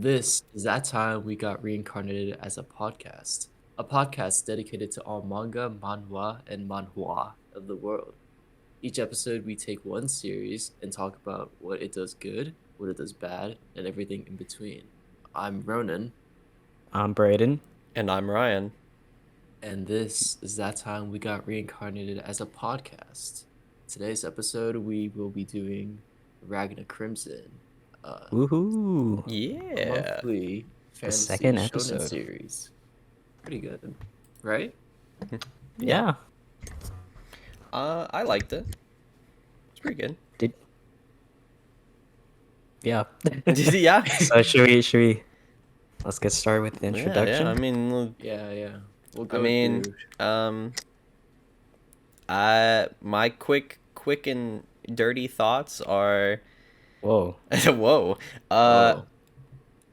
This is that time we got reincarnated as a podcast dedicated to all manga, manhwa, and manhua of the world. Each episode, we take one series and talk about what it does good, what it does bad, and everything in between. I'm Ronan, I'm Braden. And I'm Ryan. and this is that time we got reincarnated as a podcast. Today's episode, we will be doing Ragna Crimson, a Woohoo! Yeah. monthly fantasy second shonen episode. series. Pretty good, right? Yeah. I liked it. It's pretty good. Yeah. Yeah. So should we let's get started with the introduction. Yeah. I mean, Yeah. We'll go I mean, through. my quick and dirty thoughts are, Whoa. whoa. Oh,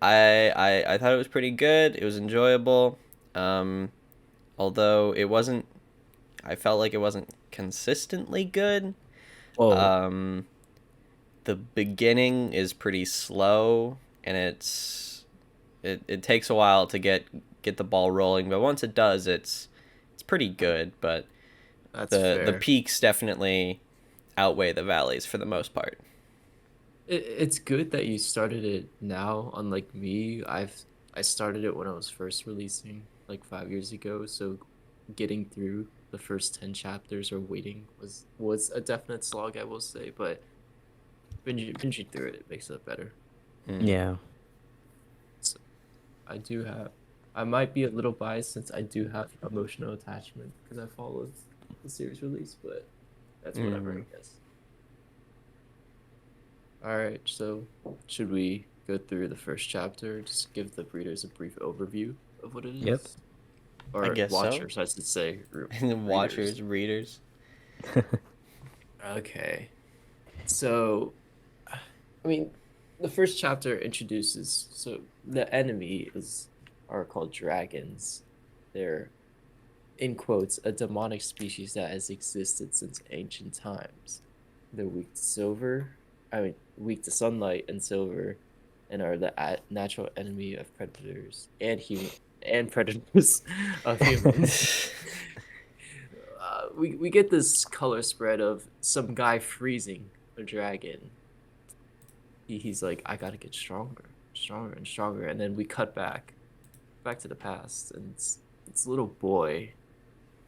I thought it was pretty good. It was enjoyable. Although I felt like it wasn't consistently good. Whoa. The beginning is pretty slow, and it takes a while to get the ball rolling, but once it does, it's pretty good. But that's the fair. peaks definitely outweigh the valleys for the most part. It's good that you started it now. Unlike me, I started it when I was first releasing, like 5 years ago. So getting through the first 10 chapters or waiting was a definite slog, I will say. But binging through it makes it better. Yeah. So I might be a little biased since I do have emotional attachment because I followed the series release, but that's whatever, I guess. All right, so should we go through the first chapter? Just give the readers a brief overview of what it is. Yep. Or I guess so. watchers, I should say. Watchers, readers. Okay. So, I mean, the first chapter introduces, so the enemy are called dragons. They're, in quotes, a demonic species that has existed since ancient times. They're weak to sunlight and silver, and are the natural enemy of predators and predators of humans. We get this color spread of some guy freezing a dragon. He's like, I gotta get stronger and stronger, and then we cut back to the past, and it's a little boy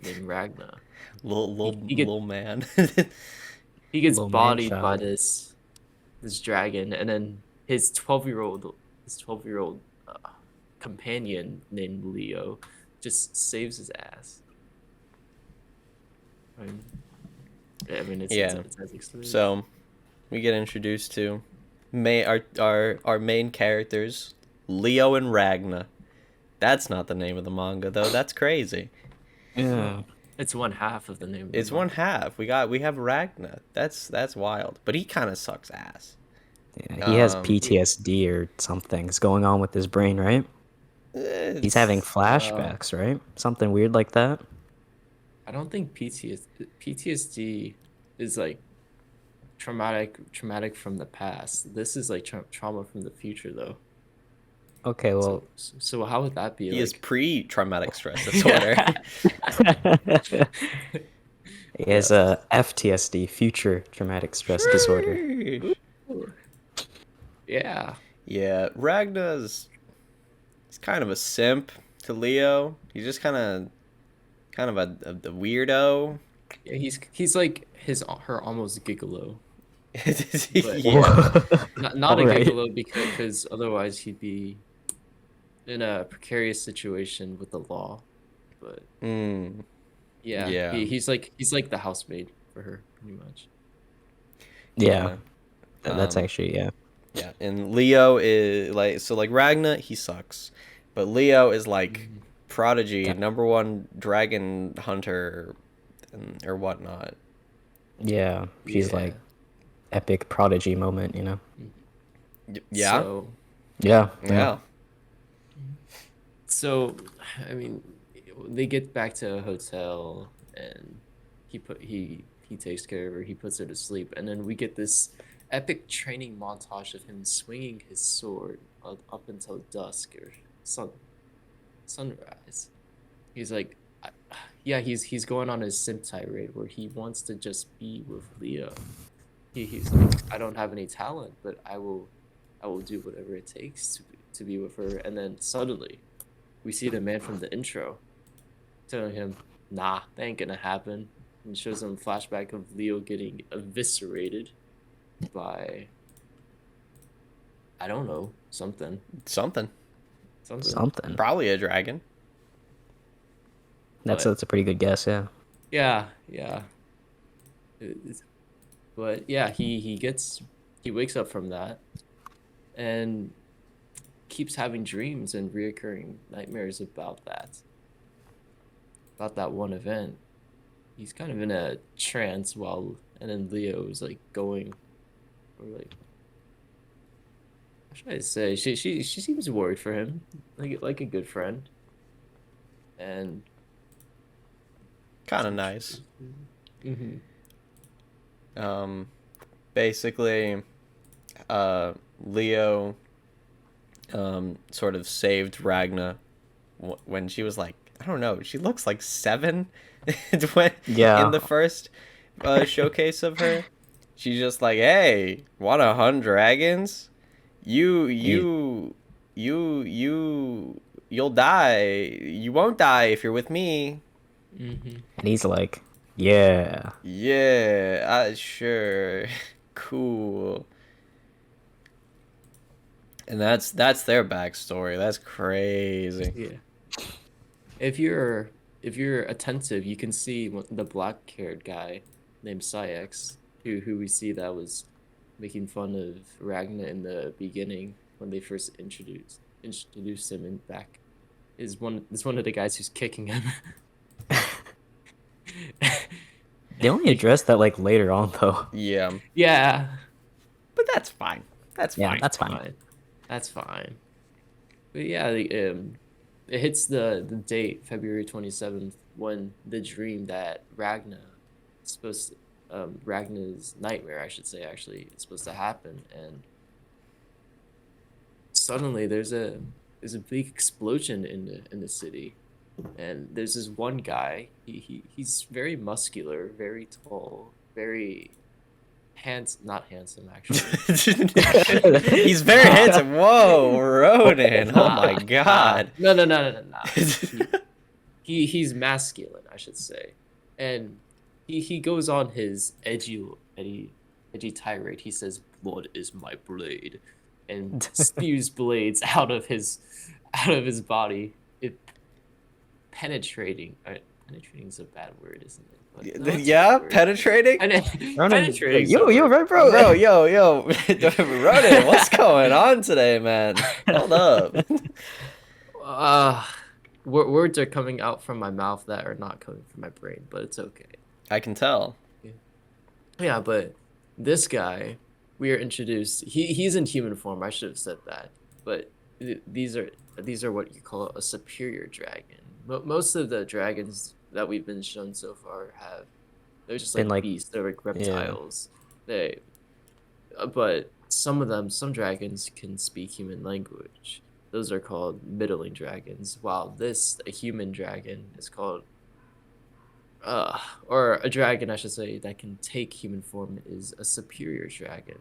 named Ragna. Little man. He gets Little bodied by man-child. this dragon, and then his 12-year-old companion named Leo just saves his ass. I mean it's as extreme. So we get introduced to our main characters, Leo and Ragna. That's not the name of the manga though. That's crazy. Yeah. It's one half of the name. It's one half. We have Ragna. That's wild. But he kind of sucks ass. Yeah. He has PTSD or something's going on with his brain, right? He's having flashbacks, right? Something weird like that. I don't think PTSD is like traumatic from the past. This is like trauma from the future, though. Okay, well, so how would that be? He has pre-traumatic stress disorder. he has a FTSD, future traumatic stress disorder. Yeah. Yeah, Ragna's he's kind of a simp to Leo. He's just kind of a weirdo. Yeah, he's like her almost gigolo. Yeah. Not a gigolo because otherwise he'd be in a precarious situation with the law. But yeah. He's like the housemaid for her, pretty much. Yeah. That's actually Yeah, and Leo is like Ragna, he sucks, but Leo is like prodigy, number one dragon hunter, or whatnot. Yeah, she's like epic prodigy moment, you know. Yeah. So, yeah. So, I mean, they get back to a hotel, and he takes care of her. He puts her to sleep, and then we get this epic training montage of him swinging his sword up until dusk or sunrise. He's like, yeah, he's going on his simp tirade where he wants to just be with Leo. He's like, I don't have any talent, but I will do whatever it takes to be with her. And then suddenly, we see the man from the intro telling him, "Nah, that ain't gonna happen." And shows him a flashback of Leo getting eviscerated by, I don't know, something. Something. Something. Probably a dragon. That's a pretty good guess, yeah. Yeah, yeah. But yeah, he wakes up from that and keeps having dreams and reoccurring nightmares about that one event. He's kind of in a trance and then Leo is like going, or like, what should I say? She seems worried for him, like a good friend, and Kind of nice. Mm-hmm. Basically, Leo sort of saved Ragna when she was like, I don't know, she looks like 7 when in Yeah. the first showcase of her. She's just like, hey, wanna hunt dragons? You'll die. You won't die if you're with me. Mm-hmm. And he's like, yeah. Yeah, sure. Cool. And that's their backstory. That's crazy. Yeah. If you're attentive, you can see the black-haired guy named Syx, who we see that was making fun of Ragna in the beginning when they first introduced him in back is one of the guys who's kicking him. They only address that like later on though. Yeah, Yeah. but that's fine. That's Yeah, fine. that's fine. Fine. That's fine. But yeah, it hits the date February 27th when the dream that Ragna is supposed to, Ragna's nightmare, I should say, actually is supposed to happen, and suddenly there's a big explosion in the city, and there's this one guy. He's very muscular, very tall, very not handsome actually. He's very handsome. Whoa, Ronan. Oh my god. No. He's masculine, I should say, and he goes on his edgy tirade. He says, "Blood is my blade," and spews blades out of his body. It penetrating is a bad word, isn't it? But no, Yeah, penetrating. Penetrating. Yo, right, bro. Bro, yo, Ronan, what's going on today, man? Hold up. Uh, words are coming out from my mouth that are not coming from my brain, but it's okay. I can tell. Yeah, but this guy, we are introduced. He's in human form. I should have said that. But these are what you call a superior dragon. Most of the dragons that we've been shown so far they're just like beasts. They're like reptiles. Yeah. But some dragons can speak human language. Those are called middling dragons. While a human dragon is called or a dragon, I should say, that can take human form is a superior dragon.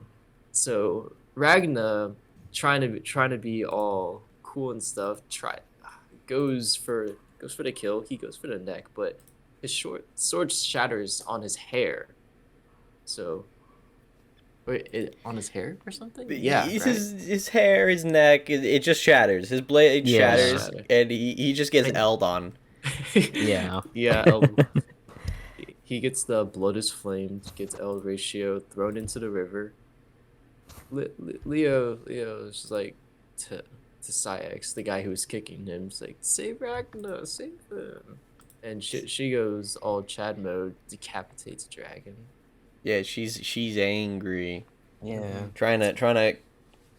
So Ragna, trying to be all cool and stuff, goes for the kill. He goes for the neck, but his sword shatters on his hair. So, wait, on his hair or something? Yeah, right? his hair, his neck, it just shatters. His blade shatters, and he just gets L'd on. Yeah. Yeah. He gets the blood is flamed, gets L ratio thrown into the river. Leo is just like to Syx, the guy who was kicking him, is like, save Ragna, save him. And she goes all Chad mode, decapitates dragon. Yeah, she's angry. Yeah. Trying to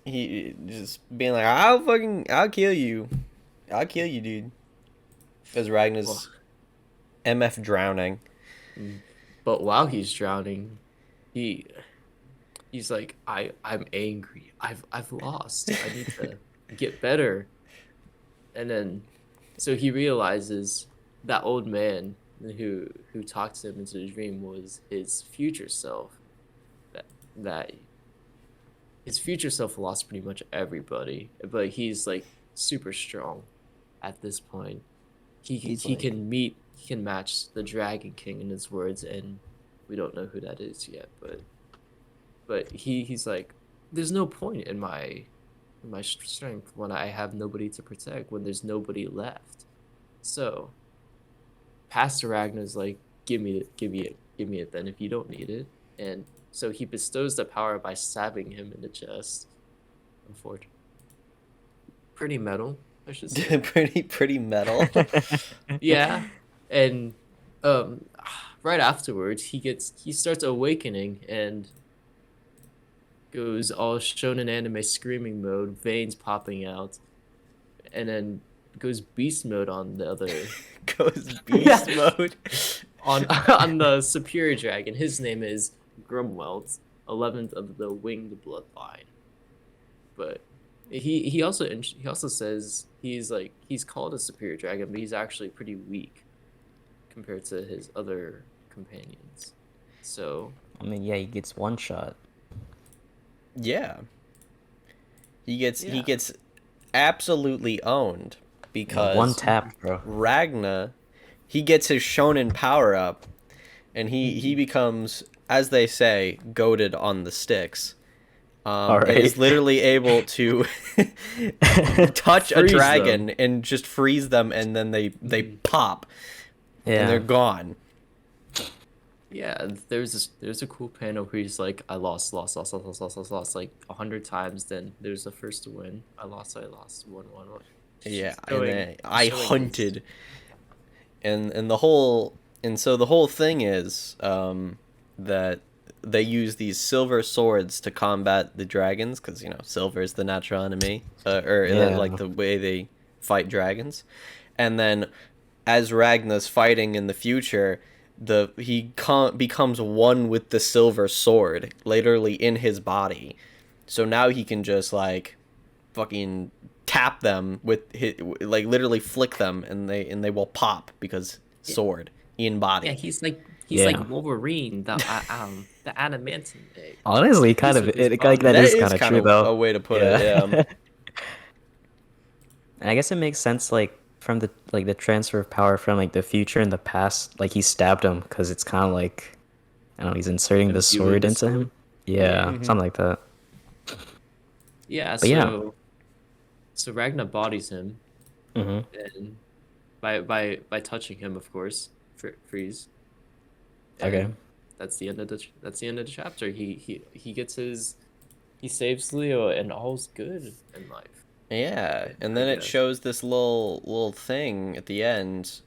he just being like, I'll kill you, dude. Because Ragna's MF drowning. But while he's drowning, he he's like, I'm angry. I've lost. I need to get better. And then so he realizes that old man who talked to him into the dream was his future self. That his future self lost pretty much everybody, but he's like super strong at this point. He's He like, can meet, he can match the Dragon King in his words, and we don't know who that is yet, but he's like, there's no point in my strength when I have nobody to protect, when there's nobody left. So Pastor Ragna's like, give me it then if you don't need it. And so he bestows the power by stabbing him in the chest. Unfortunately, pretty metal, I should say. pretty metal. Yeah, and um, right afterwards, he starts awakening and goes all shonen anime screaming mode, veins popping out, and then goes beast mode on the other Goes beast mode. on on the superior dragon. His name is Grumwelt, 11th of the winged bloodline. But he also says he's like, he's called a superior dragon, but he's actually pretty weak compared to his other companions. So I mean, yeah, he gets one shot. Yeah. He yeah. gets absolutely owned Yeah, one because tap, bro. Ragna, he gets his shonen power up, and he becomes, as they say, goated on the sticks. All And is right. literally able to touch a Freeze dragon them. and just freeze them, and then they pop and they're Yeah. gone. Yeah, there's a cool panel where he's like, I lost like 100 times. Then there's the first to win. I lost, one. Yeah, and Showing, then I showing his hunted, and the whole and so the whole thing is that they use these silver swords to combat the dragons because silver is the natural enemy, like Yeah. the way they fight dragons, and then as Ragna's fighting in the future, becomes one with the silver sword, literally in his body. So now he can just like fucking tap them with his, like literally flick them, and they will pop because sword in yeah, body. he's like Yeah. Wolverine, the adamantium egg. Honestly, kind Piece of with his it like that That body. is is kind of kind true of though. a way to put it. Yeah. Yeah. And I guess it makes sense like from the transfer of power from like the future and the past. Like he stabbed him because it's kind of like I don't know, he's inserting the Imbuing sword the into sword. him. Yeah, Yeah. Mhm. something like that. Yeah, But yeah. so Ragnar bodies him, Hmm. and by touching him, of course, freeze. Okay. And that's the end of the chapter. He gets his, he saves Leo, and all's good in life, Yeah, and I then it guess. shows this little thing at the end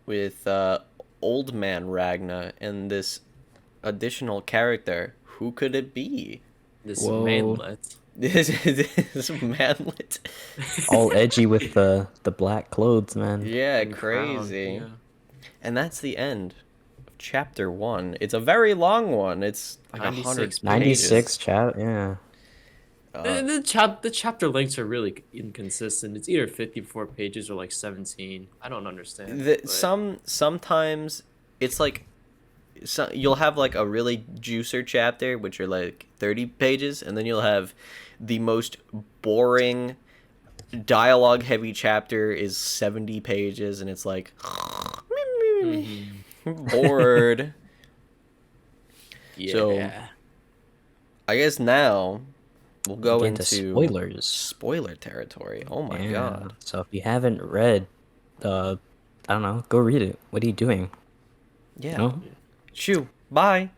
with old man Ragna and this additional character. Who could it be? This Whoa. manlet. This manlet. All edgy with the black clothes, man. Yeah, And crown, crazy. yeah. And that's the end of chapter 1. It's a very long one. It's like 100 96 pages. pages. 96 chat. Yeah. Uh, The chapter lengths are really inconsistent. It's either 54 pages or like 17. I don't understand, but sometimes it's like you'll have like a really juicer chapter which are like 30 pages, and then you'll have the most boring dialogue heavy chapter is 70 pages, and it's like mhm. bored. So Yeah. I guess now we'll go Get into into spoilers. spoiler territory. Oh my Yeah. god. So if you haven't read, I don't know, go read it. What are you doing? Yeah. You know? Shoo. Bye.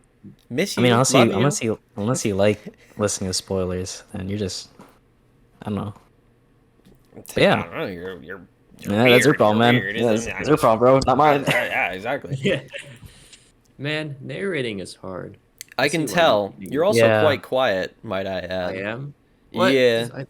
Miss I you. mean, Love you. unless you like listening to spoilers, then you're just, I don't know. But yeah, Oh, you're yeah, that's your weird. problem, You're man. weird. Yeah, that's your problem, bro. Not mine. Yeah, exactly. Yeah. Man, narrating is hard. I See can why you're tell. reading You're it. also Yeah. quite quiet, might I I add. am. What? Yeah.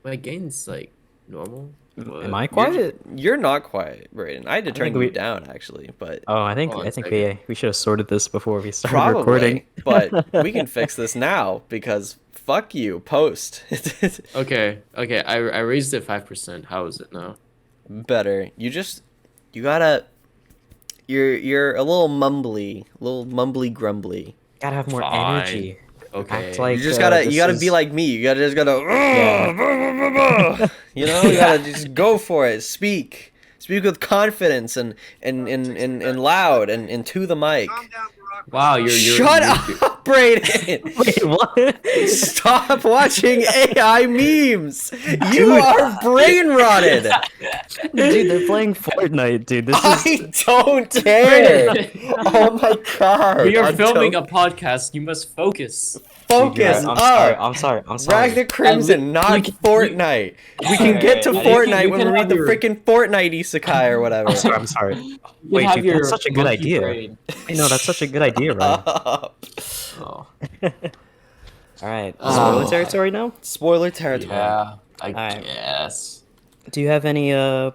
My gain's like normal. Am What? I quiet? You're not quiet, Brayden. I had to I think turn you we. down actually, but Oh, Hold on I a think second. we should have sorted this before we started recording. probably. But we can fix this now because fuck you, post. Okay, okay. I raised it 5%. How is it now? Better. You gotta. You're a little mumbly grumbly. Gotta have more Fine. energy. Act Okay. You like just you this gotta be is. like me. You gotta just gotta Yeah. you know, you gotta just go for it. Speak with confidence and loud and to the mic. Wow, Shut up, Brayden. Wait, what? Stop watching AI memes. You Dude, are brain rotted. dude, they're playing Fortnite, dude. This is. I don't care. Oh my god. We are I filming don't a podcast. You must focus. Dude, you're right. focus I'm sorry. up. I'm sorry. I'm sorry. Ragna Crimson, not Fortnite. We can get to Fortnite You when can we read have the your freaking Fortnite isekai or I'm whatever. sorry. I'm sorry. you can Wait, have dude, that's your such a good monkey idea. brain. I know that's such a good idea, Ryan. Up. Oh. All right, spoiler Oh. territory now. Spoiler territory. Yeah, I Alright. guess. Do you have any? I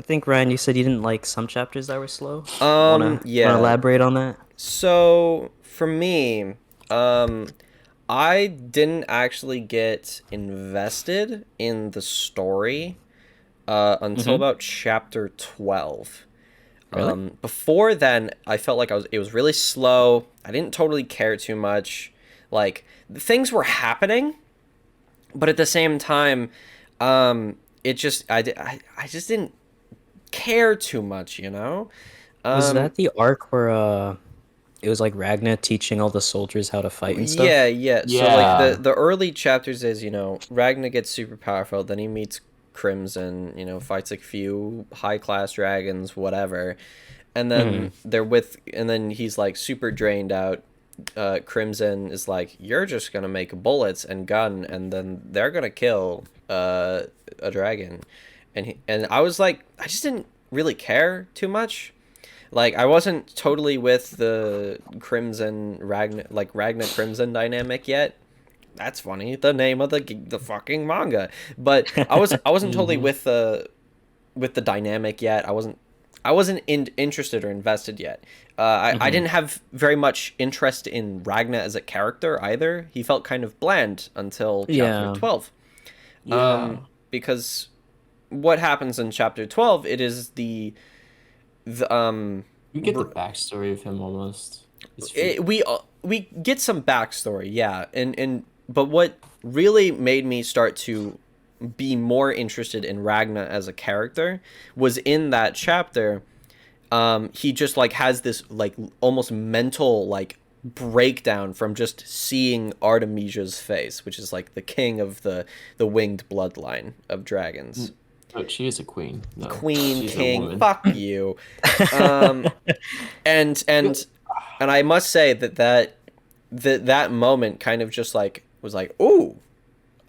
think Ryan, you said you didn't like some chapters that were slow. Wanna Yeah. elaborate on that? So for me, I didn't actually get invested in the story until Mm-hmm. about chapter 12. Really? Before then, I felt like it was really slow. I didn't totally care too much. Like things were happening, but at the same time, it just I just didn't care too much, you know. Was Um, that the arc where it was like Ragna teaching all the soldiers how to fight and yeah, stuff? yeah. So like Yeah. the early chapters is, Ragnar gets super powerful, then he meets Crimson, fights like a few high class dragons, whatever. And Mm-hmm. then and then he's like super drained out. Crimson is like, you're just gonna make bullets and gun, and then they're gonna kill a dragon. And I was like, I just didn't really care too much. Like I wasn't totally with the Ragna Crimson dynamic yet. That's funny. The name of the fucking manga. But I wasn't totally Hmm. with the dynamic yet. I wasn't interested or invested yet. I Mm-hmm. didn't have very much interest in Ragna as a character either. He felt kind of bland until chapter Yeah. 12. Yeah. Because what happens in chapter 12, it is the You get the backstory of him almost. we get some backstory, yeah, and but what really made me start to be more interested in Ragna as a character was in that chapter. He just like has this like almost mental like breakdown from just seeing Artemisia's face, which is like the king of the winged bloodline of dragons. But she is a queen. No, Queen, she's a king, woman. fuck you. Um, and I must say that moment kind of just like was like, ooh,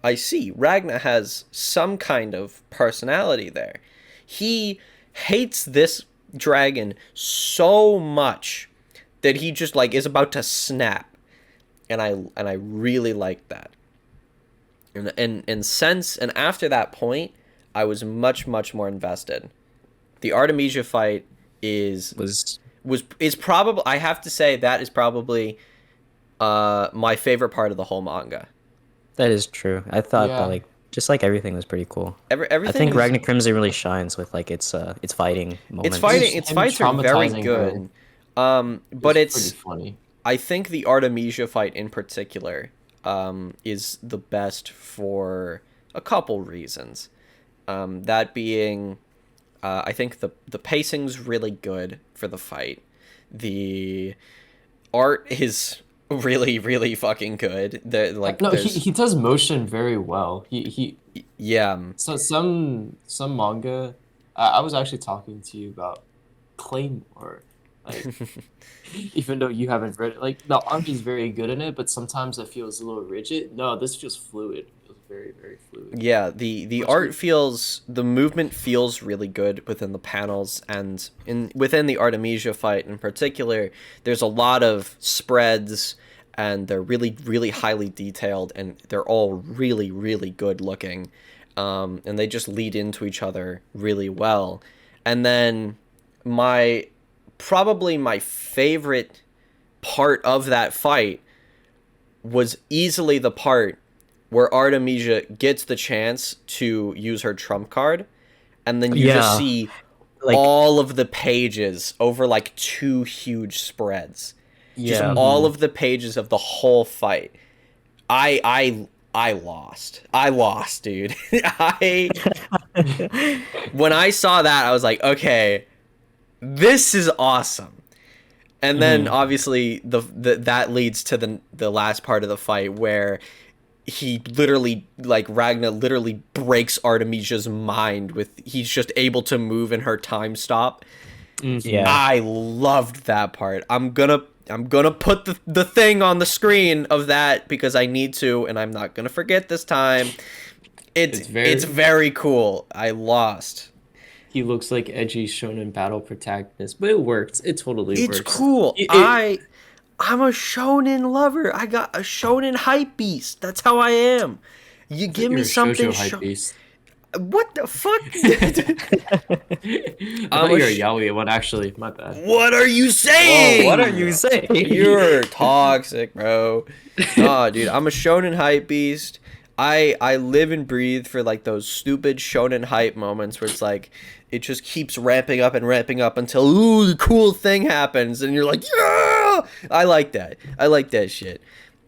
I see. Ragna has some kind of personality there. He hates this dragon so much that he just like is about to snap, and I really liked that. And after that point, I was much more invested. The Artemisia fight is Was is probably, I have to say, that is probably my favorite part of the whole manga. that is true. I thought that Yeah. like just like everything was pretty cool. I Everything think is, Ragnar Crimson really shines with like its fighting it's moments. fighting, Just its him fights are very traumatizing her good. But is pretty it's, funny. I think the Artemisia fight in particular is the best for a couple reasons. That being, I think the pacing's really good for the fight. The art is really fucking good. No, There's, he does motion very well. yeah. So some manga. I was actually talking to you about Claymore. Like, even though you haven't read it, like the art is very good in it, but sometimes it feels a little rigid. No, this feels fluid. It feels very fluid. Yeah, the Which art feels, the movement feels really good within the panels, and within the Artemisia fight in particular, there's a lot of spreads, and they're really highly detailed, and they're all really good looking. and they just lead into each other really well. And then my probably my favorite part of that fight was easily the part where Artemisia gets the chance to use her trump card, and then you just Yeah, see like all of the pages over like two huge spreads. Just yeah. all of the pages of the whole fight. I lost. I lost, dude. I when I saw that, I was like, okay, this is awesome. And then Mhm. obviously that leads to the last part of the fight where he literally like Ragna literally breaks Artemisia's mind with he's just able to move in her time stop. Yeah. Mm-hmm. I loved that part. I'm gonna put the thing on the screen of that because I need to, and I'm not gonna forget this time. It's It's very. very cool. I lost. He looks like edgy shonen battle protagonist, but it works. It totally It's works. cool. It I'm a shonen lover. I got a shonen hype beast. That's how I am. You I thought give you me were a something shoujo hype beast. What the fuck? I I'm thought a you were a yaoi one, actually. My bad. What are you Whoa, what are saying? you saying? You're toxic, bro. Nah, dude, I'm a shonen hype beast. I live and breathe for like those stupid shonen hype moments where it's like it just keeps ramping up until ooh the cool thing happens and you're like yeah. I like that. I like that shit.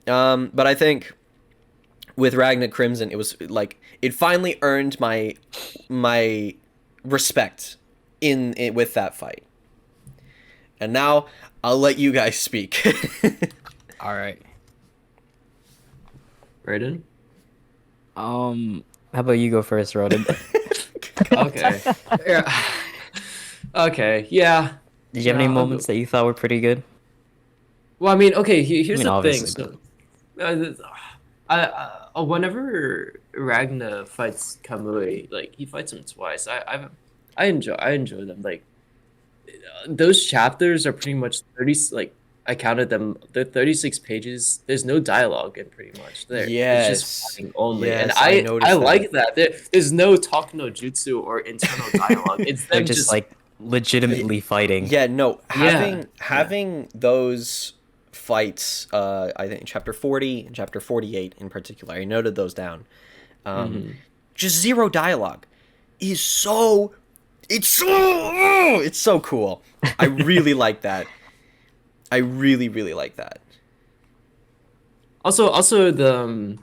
But I think with Ragna Crimson, it was like it finally earned my respect in with that fight. And now I'll let you guys speak. All right. Raiden? How about you go first, Rodin? Okay. Yeah. Okay, yeah. Did you have any Yeah, I'll moments go. that you thought were pretty good? Well, I mean, okay, I here's mean, the thing. obviously, but So, whenever Ragna fights Kamui, like he fights him twice. I enjoy them. Like those chapters are pretty much 30, like I counted them, they're 36 pages. There's no dialogue in pretty much there. It's just Yes. fighting only. And Yes, I I noticed that. like that. There's no talk no jutsu or internal dialogue. It's they're them just just like legitimately fighting. Yeah, no, yeah, yeah. having those fights, I think chapter 40 and chapter 48 in particular, I noted those down. Um, Hmm. just zero dialogue is so it's so cool. I really like that. I really really like that. Also the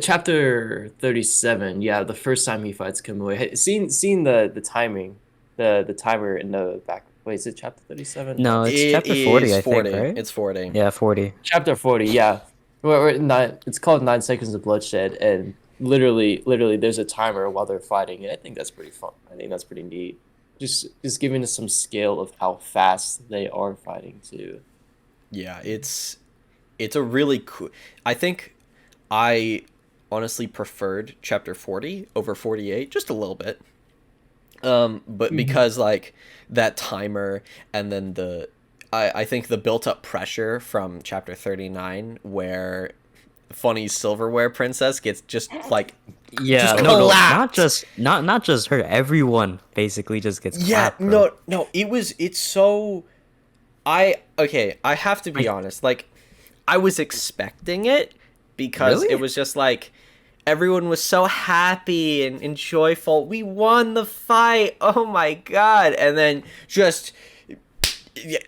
chapter 37, yeah, the first time he fights Kamui. Seen the timing, the timer in the back. Wait, is it chapter 37? No, No. it's It chapter 40, is I think, 40. right? It's 40. Yeah, 40. Chapter 40, yeah. It's called 9 seconds of bloodshed, and literally, there's a timer while they're fighting, and I think that's pretty fun. I think that's pretty neat. Just giving us some scale of how fast they are fighting too. Yeah, it's a really cool. I think I honestly preferred chapter 40 over 48 just a little bit. But Hmm. because like that timer and then I think the built up pressure from chapter 39 where funny silverware princess gets just like Yeah, just no, not clapped. just not just her. Everyone basically just gets Yeah, clapped, bro. no, it's so I have to be Like, honest. Like I was expecting it because it really? was just like everyone was so happy and joyful. We won the fight. Oh my god. And then just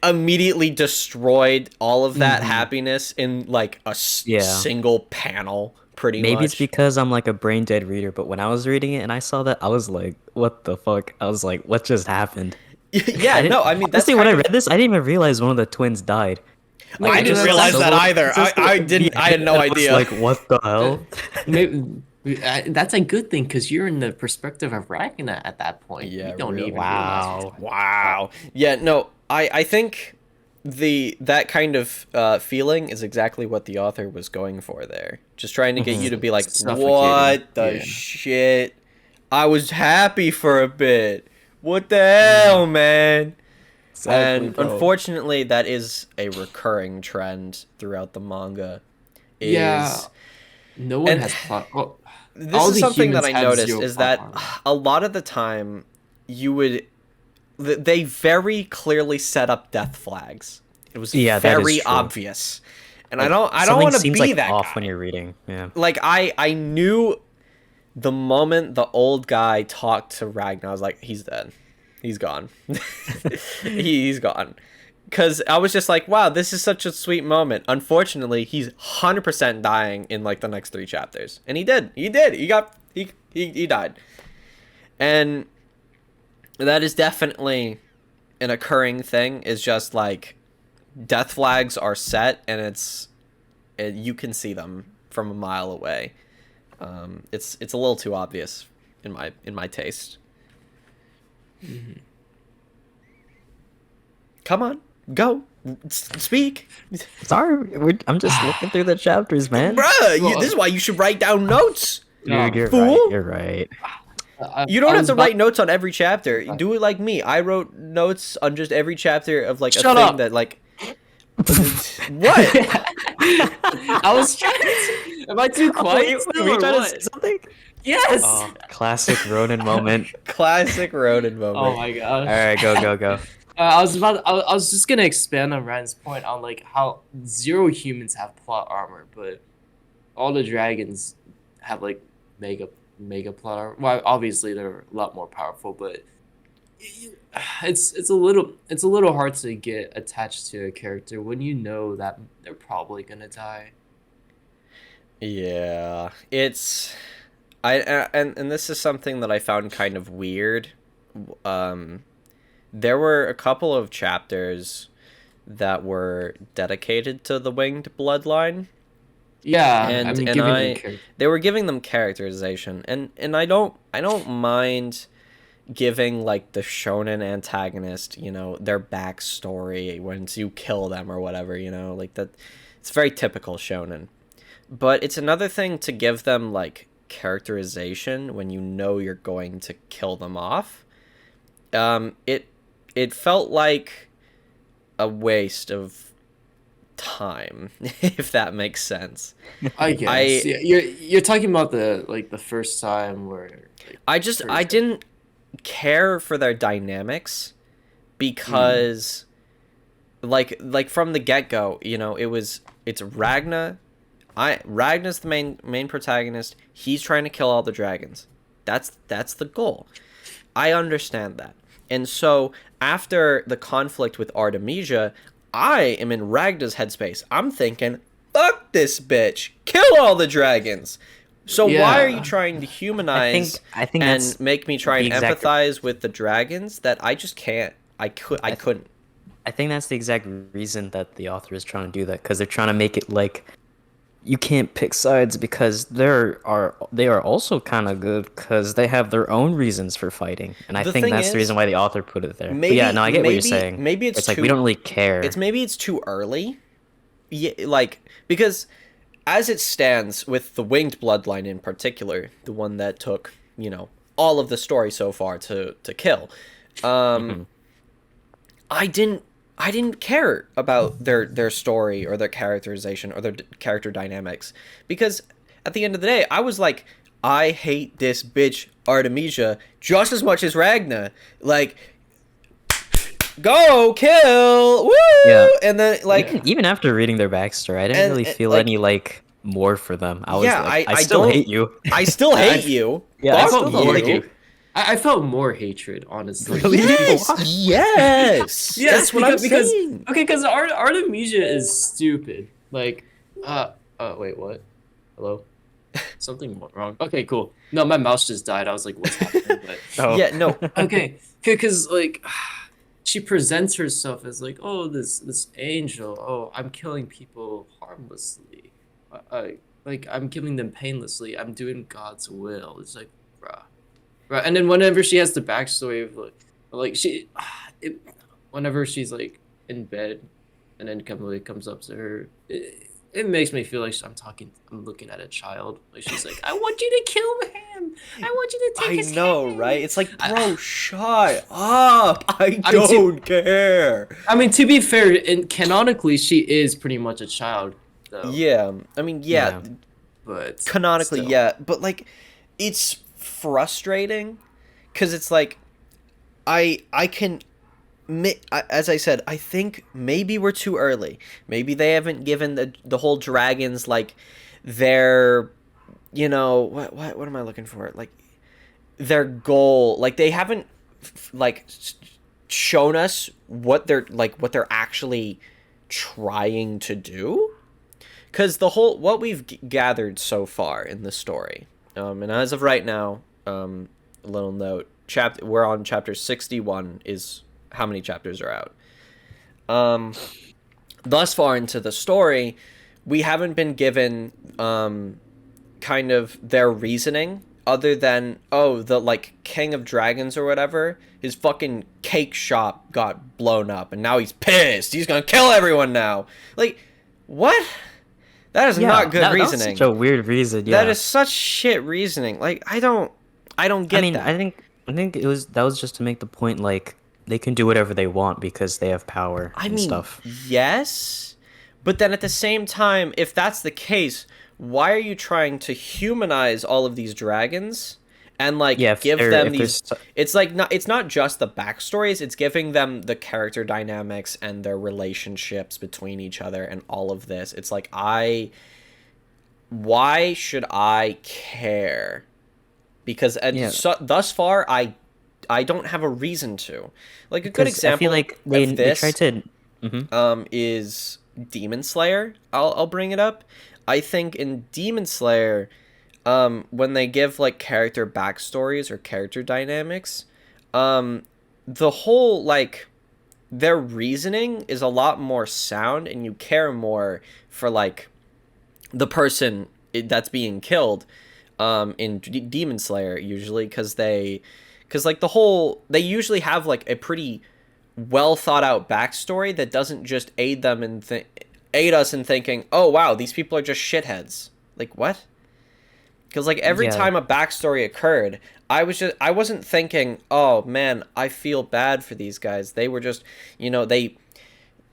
immediately destroyed all of that Hmm. happiness in like a Yeah. single panel pretty Maybe it's much. because I'm like a brain dead reader, but when I was reading it and I saw that, I was like, what the fuck? I was like, what just happened? Yeah, I didn't no, I mean that's honestly when I kind of read this, I didn't even realize one of the twins died. No, Like I it didn't just no, said realize that solo either. princess I at the didn't I end, had no and I was idea. like, what the uh, hell? maybe that's a good thing because you're in the perspective of Ragna at that point. You Yeah, don't even really. realize what's Wow. going on. Wow. Yeah, no, I think that kind of feeling is exactly what the author was going for there. Just trying to get you to be like, Suffocating. what the Yeah. shit? I was happy for a bit. What the Mhm. hell, man? Exactly, And bro. unfortunately, that is a recurring trend throughout the manga. Yeah. Is No one and has plot. Well, this All is the something that humans I have noticed zero is plot that armor. a lot of the time you would they very clearly set up death flags. It was Yeah, that is very true. obvious. And Like I don't something want to seems be like that off when guy. you're reading. Yeah. Like I knew the moment the old guy talked to Ragnar, I was like, he's dead. He's gone. He's gone. Because I was just like, wow, this is such a sweet moment. Unfortunately, he's 100% dying in like the next 3 chapters. And he did. He did. He died. And that is definitely an occurring thing, is just like death flags are set and you can see them from a mile away. It's a little too obvious in my taste. Mhm. Come on, go, speak, Sorry, I'm just looking through the chapters, man. bruh. Well, This is why you should write down notes, You're right. fool. You're right. You I don't have was to about. write notes on every chapter. You do it like me. I wrote notes on just every chapter of like a Shut thing up. that like. What? I was trying to. Am I too quiet still Were you or trying to say what? something? Yes. Oh, classic Ronin moment. Classic Ronin Oh moment. my All gosh. right, go. I was just gonna expand on Ryan's point on like how zero humans have plot armor, but all the dragons have like mega plot armor. Well, obviously they're a lot more powerful, but it's a little hard to get attached to a character when you know that they're probably gonna die. Yeah, it's and this is something that I found kind of weird. Um, there were a couple of chapters that were dedicated to the winged bloodline, Yeah, I mean, and giving them I character. they were giving them characterization, and I don't mind giving like the shonen antagonist, you know, their backstory once you kill them or whatever, you know, like that. It's very typical shonen. But it's another thing to give them like characterization when you know you're going to kill them off. It felt like a waste of time, if that makes sense. I guess. I Yeah, you're talking about the like the first time where like I first. didn't care for their dynamics Mm, because like from the get-go, you know, it's Ragna. Ragna's the main protagonist. He's trying to kill all the dragons. That's the goal. I understand that. And so after the conflict with Artemisia, I am in Ragna's headspace. I'm thinking, fuck this bitch. Kill all the dragons. So why are you yeah. trying to humanize I think and that's make me try the and exact. empathize with the dragons that I just can't? I I, couldn't. I think that's the exact reason that the author is trying to do that, because they're trying to make it like you can't pick sides, because they are also kind of good because they have their own reasons for fighting, and I The think thing that's the is, reason why the author put it there. But yeah, no, I get what you're saying. maybe It's like we don't really care. maybe it's too early. Yeah, like because as it stands with the winged bloodline in particular, the one that took, you know, all of the story so far to kill. Um Hmm. I didn't care about their story or their characterization or their character dynamics, because at the end of the day, I was like, I hate this bitch Artemisia just as much as Ragna. Like, go kill, woo! Yeah. And then like, Even after reading their backstory, I didn't really feel like, any like more for them. I was yeah, like, I I still don't, hate you. I still I hate you. Yeah, I I Fuck felt still more hate you. you. I felt more hatred, honestly. Really? Yes, Why? yes. Yes, That's what I'm because saying. okay, because Artemisia is stupid. Like, wait, what? Hello? Something went wrong. Okay, cool. No, my mouse just died. I was like, what's happening? But Oh. Yeah, no. okay, because like, she presents herself as like, oh, this angel. Oh, I'm killing people harmlessly. Like I'm killing them painlessly. I'm doing God's will. It's like, bruh. Right, and then whenever she has the backstory of like she, it, whenever she's like in bed, and then Kamui comes up to her, it makes me feel like I'm looking at a child. Like she's like, I want you to kill him. I want you to take I his know, hand." right? It's like, bro, shut up. I I mean, don't care. I mean, to be fair, and canonically, she is pretty much a child, though. Yeah, I mean, yeah, Yeah. But canonically, still, yeah, but like, it's frustrating because it's like I can as I said, I think maybe we're too early. Maybe they haven't given the whole dragons like their, you know, what am I looking for? Like their goal. Like they haven't like shown us what they're actually trying to do. Because the whole what we've gathered so far in the story, and as of right now, a little note: we're on chapter 61. Is how many chapters are out? Thus far into the story, we haven't been given kind of their reasoning other than, oh, the like king of dragons or whatever, his fucking cake shop got blown up and now he's pissed, he's gonna kill everyone now. Like, what? That is not good reasoning. That's such a weird reason. Yeah, that is such shit reasoning. Like, I don't get that. I think that was just to make the point, like, they can do whatever they want because they have power and stuff. Yes, but then at the same time, if that's the case, why are you trying to humanize all of these dragons and like give them these? It's like it's not just the backstories; it's giving them the character dynamics and their relationships between each other and all of this. It's like why should I care? Because thus far, I don't have a reason to. Like a good example I feel like they tried to is Demon Slayer. I'll bring it up. I think in Demon Slayer, when they give like character backstories or character dynamics, the whole like their reasoning is a lot more sound, and you care more for like the person that's being killed in Demon Slayer usually because like they usually have like a pretty well thought out backstory that doesn't just aid us in thinking, oh wow, these people are just shitheads. Like what? Because like every time a backstory occurred, I wasn't thinking, oh man, I feel bad for these guys. They were just, you know, they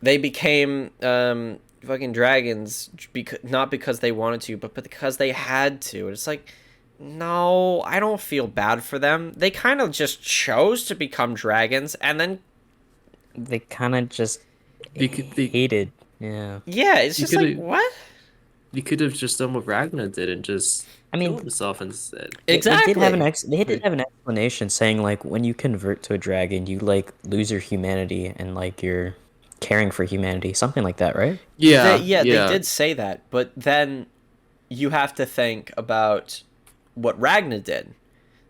became fucking dragons not because they wanted to, but because they had to. It's like, no, I don't feel bad for them. They kind of just chose to become dragons, and then they kind of just hated. Yeah. Yeah, it's just like, what? You could have just done what Ragna did and just killed himself instead. Exactly. They did have an explanation saying like when you convert to a dragon, you like lose your humanity and like you're caring for humanity, something like that, right? Yeah, they did say that, but then you have to think about what Ragna did.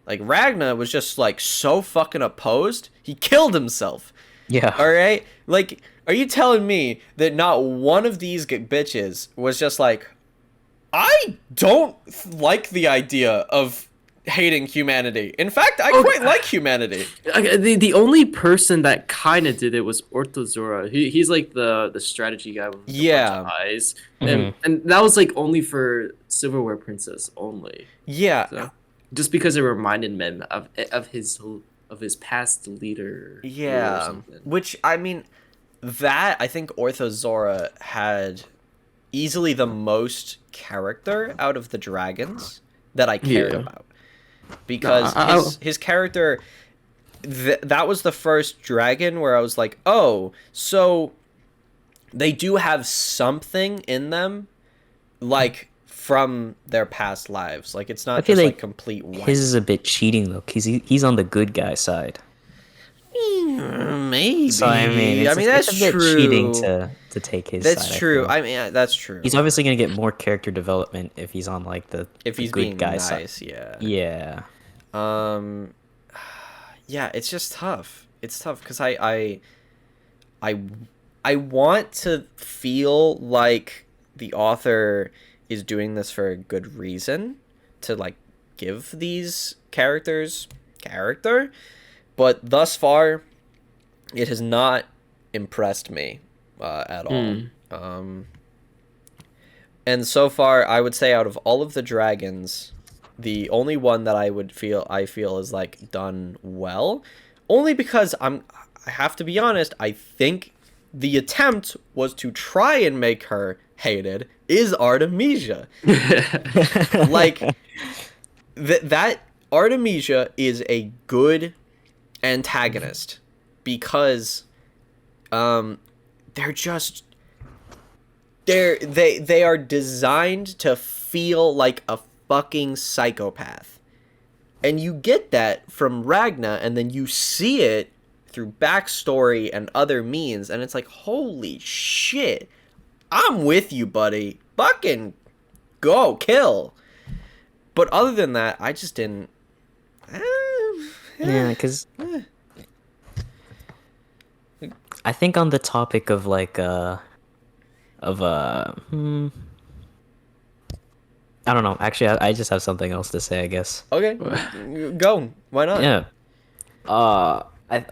Like Ragna was just like so fucking opposed, he killed himself. Yeah. All right? Like, are you telling me that not one of these bitches was just like, I don't like the idea of hating humanity. In fact, I quite like humanity. The only person that kind of did it was Orthozora. He's like the strategy guy with a bunch of eyes. And that was like only for Silverware Princess only. Yeah. So, just because it reminded men of his past leader. Yeah. Or something. Which, I mean, that, I think Orthozora had easily the most character out of the dragons that I cared about. Because his character, that was the first dragon where I was like, oh, so they do have something in them, like, from their past lives. Like, it's not just, like, complete white. His is a bit cheating, though, because he's on the good guy side. Maybe. So, I mean, that's a bit cheating to take his side. That's true. I mean, that's true. He's obviously going to get more character development if he's on, like, the good guy side. Yeah. Yeah. Yeah, it's just tough. It's tough because I want to feel like the author is doing this for a good reason to like give these characters character, but thus far it has not impressed me at all. And so far I would say out of all of the dragons, the only one that I feel is like done well, only because I have to be honest, I think the attempt was to try and make her hated, is Artemisia. Like, that Artemisia is a good antagonist because they're just they are designed to feel like a fucking psychopath. And you get that from Ragna, and then you see it through backstory and other means, and it's like, holy shit, I'm with you, buddy. Fucking go, kill. But other than that, I just didn't. Yeah, because I think on the topic of like I don't know. Actually, I just have something else to say, I guess. Okay, go. Why not? Yeah.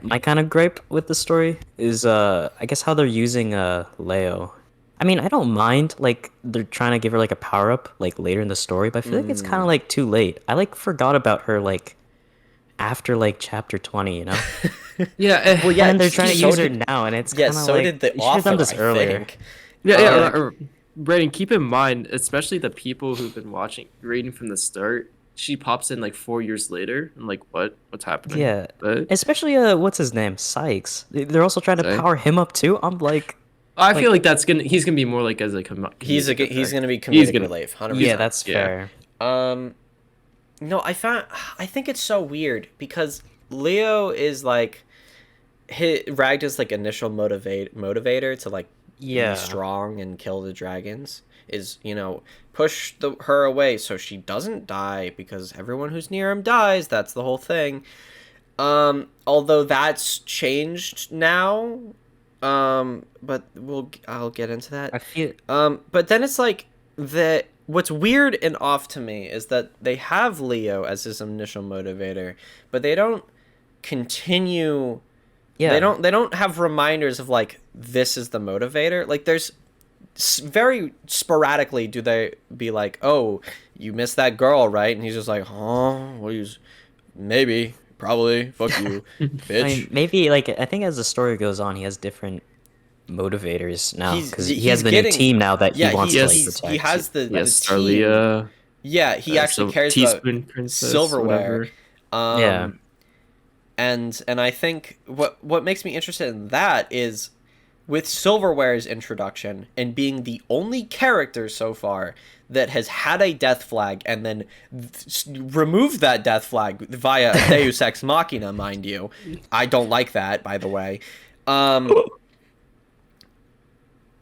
My kind of gripe with the story is I guess how they're using Leo. I mean, I don't mind like they're trying to give her like a power up like later in the story, but I feel like it's kind of like too late. I like forgot about her like after like chapter 20, you know? Yeah. Well, yeah, And they're trying to so use her did, now, and it's yeah, kind of so like did the you should have done author, this I earlier. think. Yeah, Uh, Brandon, keep in mind, especially the people who've been reading from the start. She pops in like 4 years later. I'm like, what's happening? Yeah, But especially what's his name, Sykes. They're also trying to say, power him up too. I'm I feel like like he's gonna be more like as a comedic he's effect. gonna be He's comedic gonna, relief, 100%. yeah, that's yeah, fair. No, I think it's so weird because Leo is like Ragna's like initial motivator to like be Yeah. strong and kill the dragons is, push her away so she doesn't die because everyone who's near him dies. That's the whole thing. Although that's changed now. But I'll get into I that. feel But then it's like what's weird and off to me is that they have Leo as his initial motivator, but they don't continue. yeah. They don't have reminders of like this is the motivator. Like there's very sporadically do they be like, oh, you missed that girl, right? And he's just like, huh, what you maybe probably fuck you, I bitch. mean, maybe like I think as the story goes on, he has different motivators now because he He's has the new getting, team now that he yeah, wants to like he protect. has the yes, team. Starlia, Yeah, he actually so cares about Teaspoon Princess, silverware. whatever. Yeah. Um, and I think what makes me interested in that is with Silverware's introduction and being the only character so far that has had a death flag and then removed that death flag via a Deus Ex Machina, mind you. I don't like that, by the way.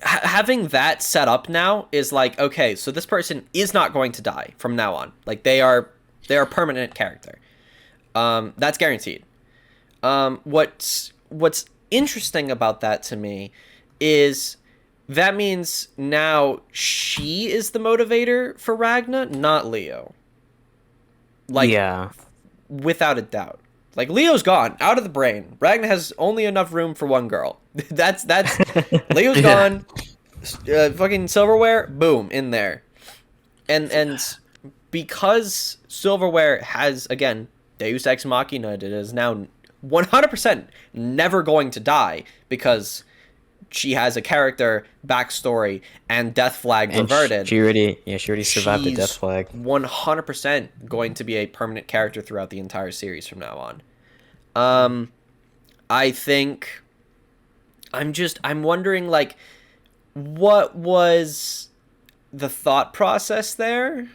Having that set up now is like, okay, so this person is not going to die from now on. Like they are a permanent character. That's guaranteed. What's interesting about that to me is that means now she is the motivator for Ragna, not Leo. Like Yeah. without a doubt. Like Leo's gone out of the brain. Ragna has only enough room for one girl. that's Leo's Yeah. gone. Fucking silverware, boom, in there. And because silverware has again Deus Ex Machina, it is now 100% never going to die because she has a character backstory and death flag And reverted. she already survived the She's death flag. 100% going to be a permanent character throughout the entire series from now on. I think I'm wondering like what was the thought process there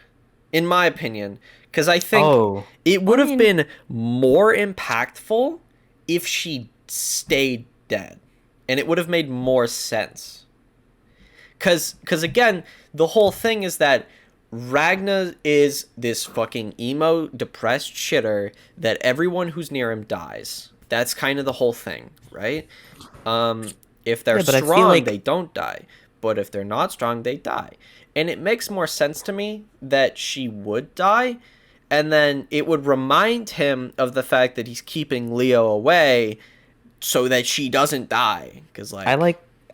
in my opinion, because I think it would have been more impactful if she stayed dead and it would have made more sense. Because again, the whole thing is that Ragna is this fucking emo, depressed shitter that everyone who's near him dies. That's kind of the whole thing, right? If they're but I feel strong, like- they don't die. But if they're not strong, they die. And it makes more sense to me that she would die, and then it would remind him of the fact that he's keeping Leo away so that she doesn't die. Because like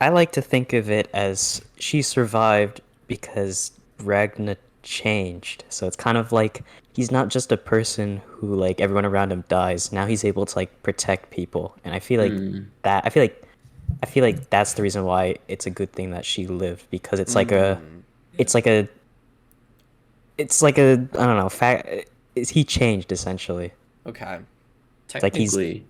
I like to think of it as she survived because Ragna changed. So it's kind of like he's not just a person who like everyone around him dies. Now he's able to like protect people. And I feel like I feel like that's the reason why it's a good thing that she lived because it's like a I don't know, fact he changed essentially. Okay. Like he's Technically, yeah.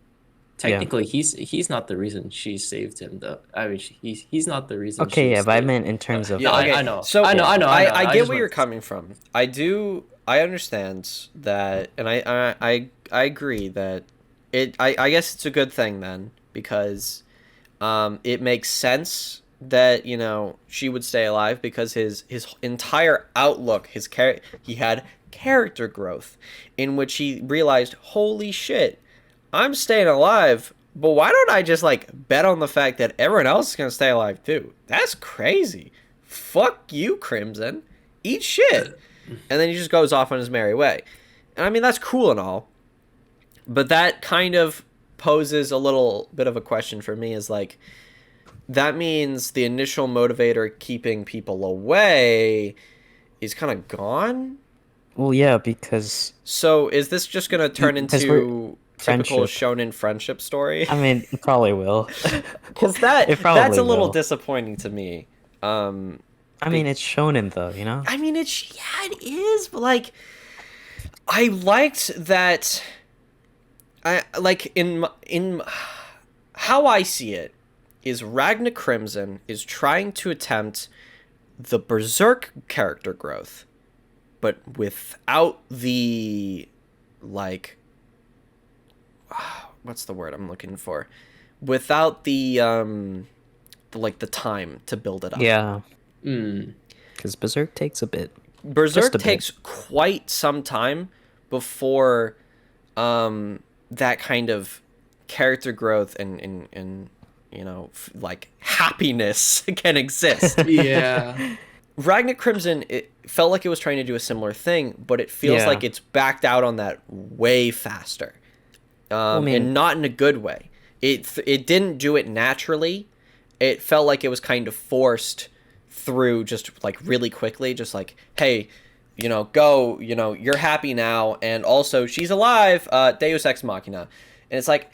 technically, he's not the reason she saved him, though. I mean, he's not the reason she Okay, was yeah, but I saved. meant in terms of No, Yeah, like okay. I know, So yeah. I I get just where you're want. coming from. I understand that, and I agree that I guess it's a good thing then, because it makes sense that, you know, she would stay alive, because his entire outlook, he had character growth, in which he realized, holy shit, I'm staying alive, but why don't I just like bet on the fact that everyone else is gonna stay alive too? That's crazy. Fuck you, Crimson. Eat shit. And then he just goes off on his merry way. And I mean, that's cool and all, but that kind of poses a little bit of a question for me, is like, that means the initial motivator keeping people away is kind of gone. Well, yeah, because So is this just gonna turn we're into typical friendship. shonen friendship story? I mean, it probably will. Because It that's probably a little will. disappointing to me. Um, I mean, it's shonen though, you know? I mean, yeah, it is, but like, I liked that. I like in how I see it is, Ragna Crimson is trying to attempt the Berserk character growth, but without the, like, what's the word I'm looking for? Without like the time to build it up. Yeah, Mm. because Berserk takes a bit, just Berserk a bit. takes quite some time before that kind of character growth and you know, like happiness can exist. Yeah. Ragna Crimson, it felt like it was trying to do a similar thing, but it feels Yeah. like it's backed out on that way faster, Well, I mean, and not in a good way. It didn't do it naturally. It felt like it was kind of forced through, just like really quickly, just like, hey, you know, go, you know, you're happy now, and also she's alive, Deus Ex Machina. And it's like,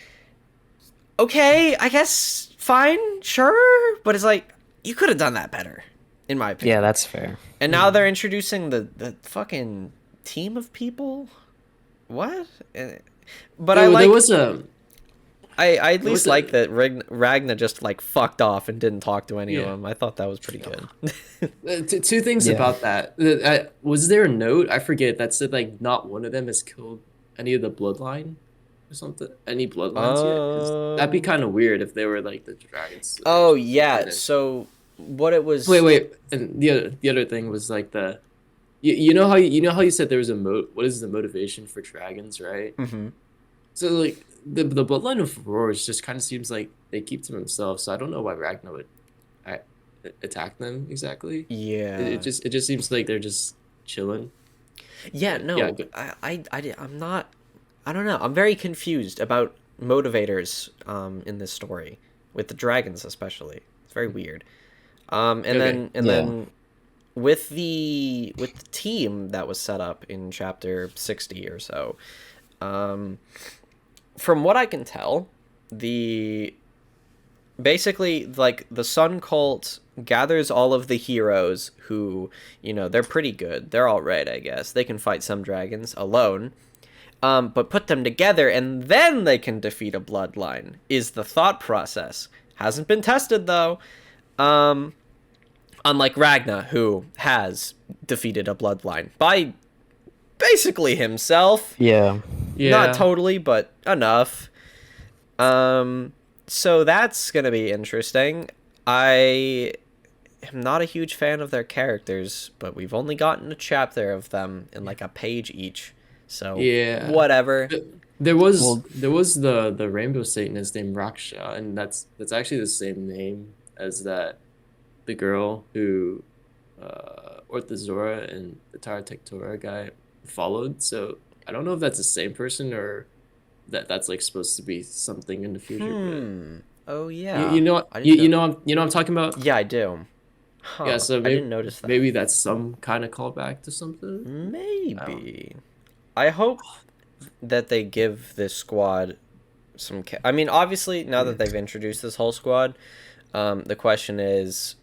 okay, I guess, fine, sure, but it's like, you could have done that better, in my yeah, opinion. that's fair. And now they're introducing the fucking team of people. What? But I There like, was a I at there least was like a that Ragna just like fucked off and didn't talk to any of yeah. them. I thought that was pretty good. Two things Yeah. about that. Was there a note? I forget that said like not one of them has killed any of the bloodline or something. Any bloodlines yet? Because that'd be Um. kind of weird if they were like the Dragon Oh Slayers but they yeah. didn't. So what it Wait, was. wait. And the other thing was like you know how you know how you said there was a what is the motivation for dragons, right? Mhm. So like the bloodline of Roars just kind of seems like they keep to themselves. So I don't know why Ragnar would a- attack them exactly. Yeah. It just seems like they're just chilling. Yeah. Yeah, No. good. I'm not. I don't know. I'm very confused about motivators. In this story, with the dragons especially. It's very weird. Okay. And Yeah. then with the team that was set up in chapter 60 or so, um, from what I can tell, the basically, like, the Sun Cult gathers all of the heroes who, you know, they're pretty good. They're all right, I guess. They can fight some dragons alone. But put them together and then they can defeat a bloodline, is the thought process. Hasn't been tested though. Um, Unlike Ragna, who has defeated a bloodline by basically himself. Yeah. Not Yeah. totally, but enough. So that's gonna be interesting. I am not a huge fan of their characters, but we've only gotten a chapter of them in like a page each. So Yeah. whatever. Well, There was the rainbow Satanist named Raksha, and that's actually the same name as the girl who Orthozora and the Tara Tectora guy followed. So I don't know if that's the same person or that's like supposed to be something in the future, but Oh yeah. I didn't you know. know you know what I'm talking about? Yeah, I do. Yeah, Huh. so I didn't notice that. maybe that's some kind of callback to something. I don't know. Maybe. I hope that they give this squad some. I mean, obviously, now that Mm. they've introduced this whole squad, the question is,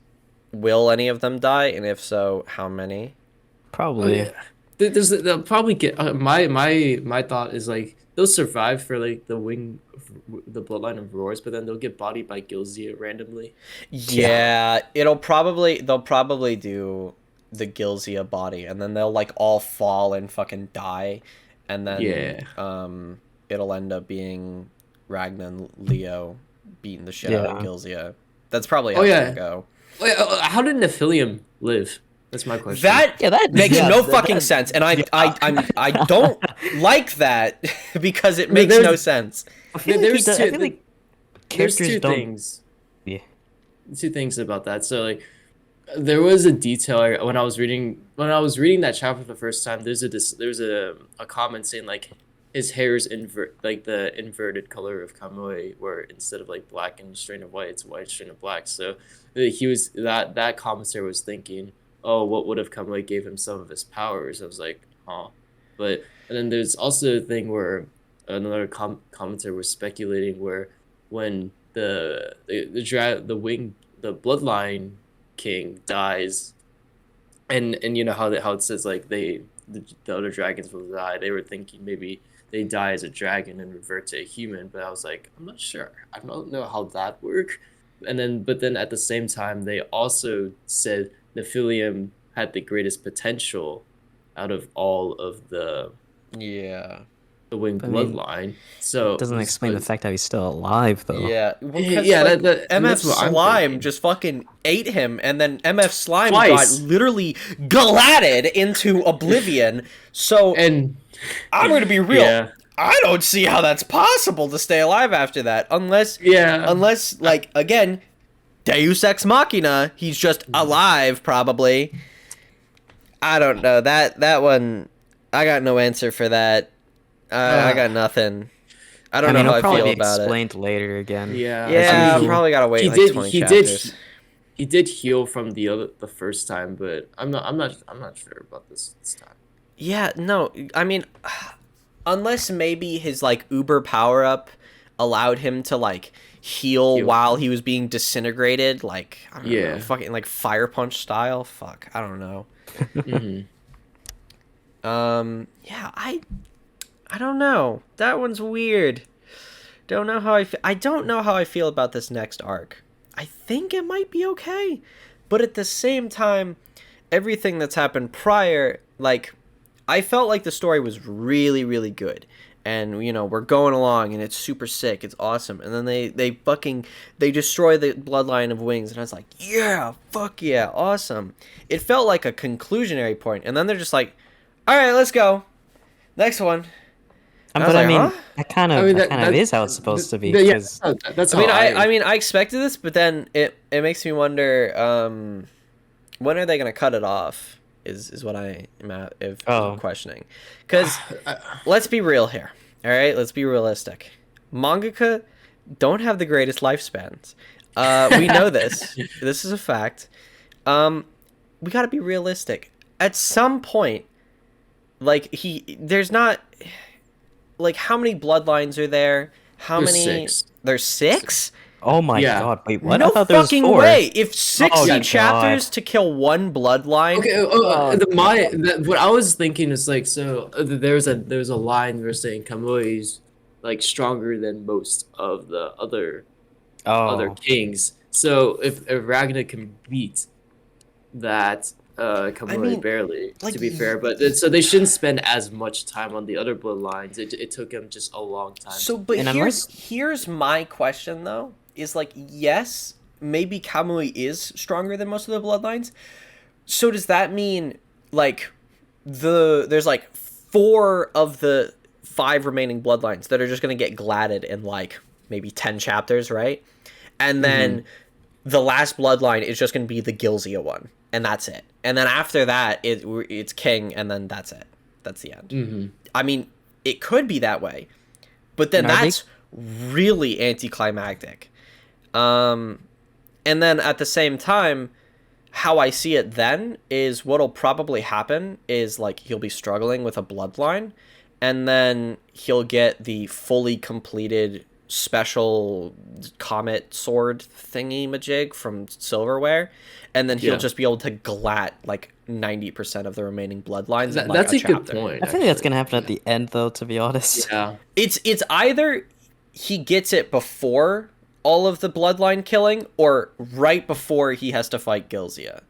will any of them die, and if so, how many? Oh probably. yeah. They'll probably get my thought is like they'll survive for like the bloodline of roars, but then they'll get bodied by Gilzia randomly. Yeah. Yeah, they'll probably do the Gilzia body, and then they'll like all fall and fucking die, and then Yeah. it'll end up being Ragna and Leo beating the shit out of Yeah. Gilzia. That's probably Oh how it's gonna yeah. go. Wait, how did Nephilium live? That's my question. That Yeah, that makes yeah, no that, fucking sense, and yeah. I don't like that because it There- makes no There's sense. I feel like he there's does, I two feel like there's characters two don't. things Yeah. two things about that. So like there was a detail when I was reading that chapter for the first time. There's a comment saying like his hair is like the inverted color of Kamui, where instead of like black and strain of white, it's white strain of black. So he was that commentator was thinking, oh, what would have Kamui gave him some of his powers? I was like, huh. But and then there's also a thing where another commentator was speculating where when the bloodline king dies, and you know how it says like the other dragons will die. They were thinking maybe they die as a dragon and revert to a human, but I was like, I'm not sure. I don't know how that work. But then at the same time, they also said Nephilium had the greatest potential out of all of Yeah. the winged I mean, bloodline. So doesn't explain the fact that he's still alive, though. Yeah, well, because yeah, like and MF that's what I'm Slime thinking. just fucking ate him, and then MF Slime got Twice. literally gladded into oblivion. So And I'm gonna be real. yeah, I don't see how that's possible to stay alive after that, yeah. unless like again, Deus Ex Machina. He's just alive, probably. I don't know that one. I got no answer for that. I got nothing. I don't know mean, how it'll I probably feel be about it. explained later again. Yeah, As Yeah, usual. probably gotta wait he like did 20 he did chapters. he did heal from the first time, but I'm not sure about this time. Yeah, no, I mean, unless maybe his like Uber power up allowed him to like heal Heal. while he was being disintegrated, like I don't know, Yeah. fucking like fire punch style. Fuck, I don't know. Hmm. Yeah, I don't know. That one's weird. Don't know how I don't know how I feel about this next arc. I think it might be okay, but at the same time, everything that's happened prior, like I felt like the story was really really good. And you know, we're going along and it's super sick. It's awesome. And then they destroy the bloodline of wings and I was like, "Yeah, fuck yeah, awesome." It felt like a conclusionary point. And then they're just like, "All right, let's go. Next one." And I was But I like, mean, "Huh?" that I mean kind of is how it's supposed to be. yeah, Because that's I how mean, I mean, I expected this, but then it makes me wonder, when are they gonna cut it off? Is what I am Oh. questioning. Because let's be real here, all right? Let's be realistic. Mangaka don't have the greatest lifespans. We know this. This is a fact. We gotta be realistic. At some point, like there's not like how many bloodlines are there? How There's many? six. There's six. Oh my Yeah. god! Wait, what? No I thought there was fucking 4. way. If 60 God. chapters to kill one bloodline. Okay, Oh, what I was thinking is like so there's a line we're saying Kamui's like stronger than most of the other Oh, kings. So if Ragnar can beat that I Kamui mean, barely, like, to be fair, but so they shouldn't spend as much time on the other bloodlines. It took him just a long time. So, but And here's my question though. Is like, yes, maybe Kamui is stronger than most of the bloodlines. So does that mean like there's like 4 of the 5 remaining bloodlines that are just gonna get gladded in like maybe 10 chapters, right? And then the last bloodline is just gonna be the Gilzia one, and that's it. And then after that, it's King, and then that's it. That's the end. Hmm. I mean, it could be that way, but then And are they- that's really anticlimactic. And then at the same time, how I see it then is what'll probably happen is like he'll be struggling with a bloodline, and then he'll get the fully completed special comet sword thingy majig from silverware, and then he'll Yeah, just be able to glat like 90% of the remaining bloodlines in like that's a a good chapter. point, I think that's actually. gonna happen at the end, though. To be honest. Yeah, It's either he gets it before all of the bloodline killing, or right before he has to fight Gilzia,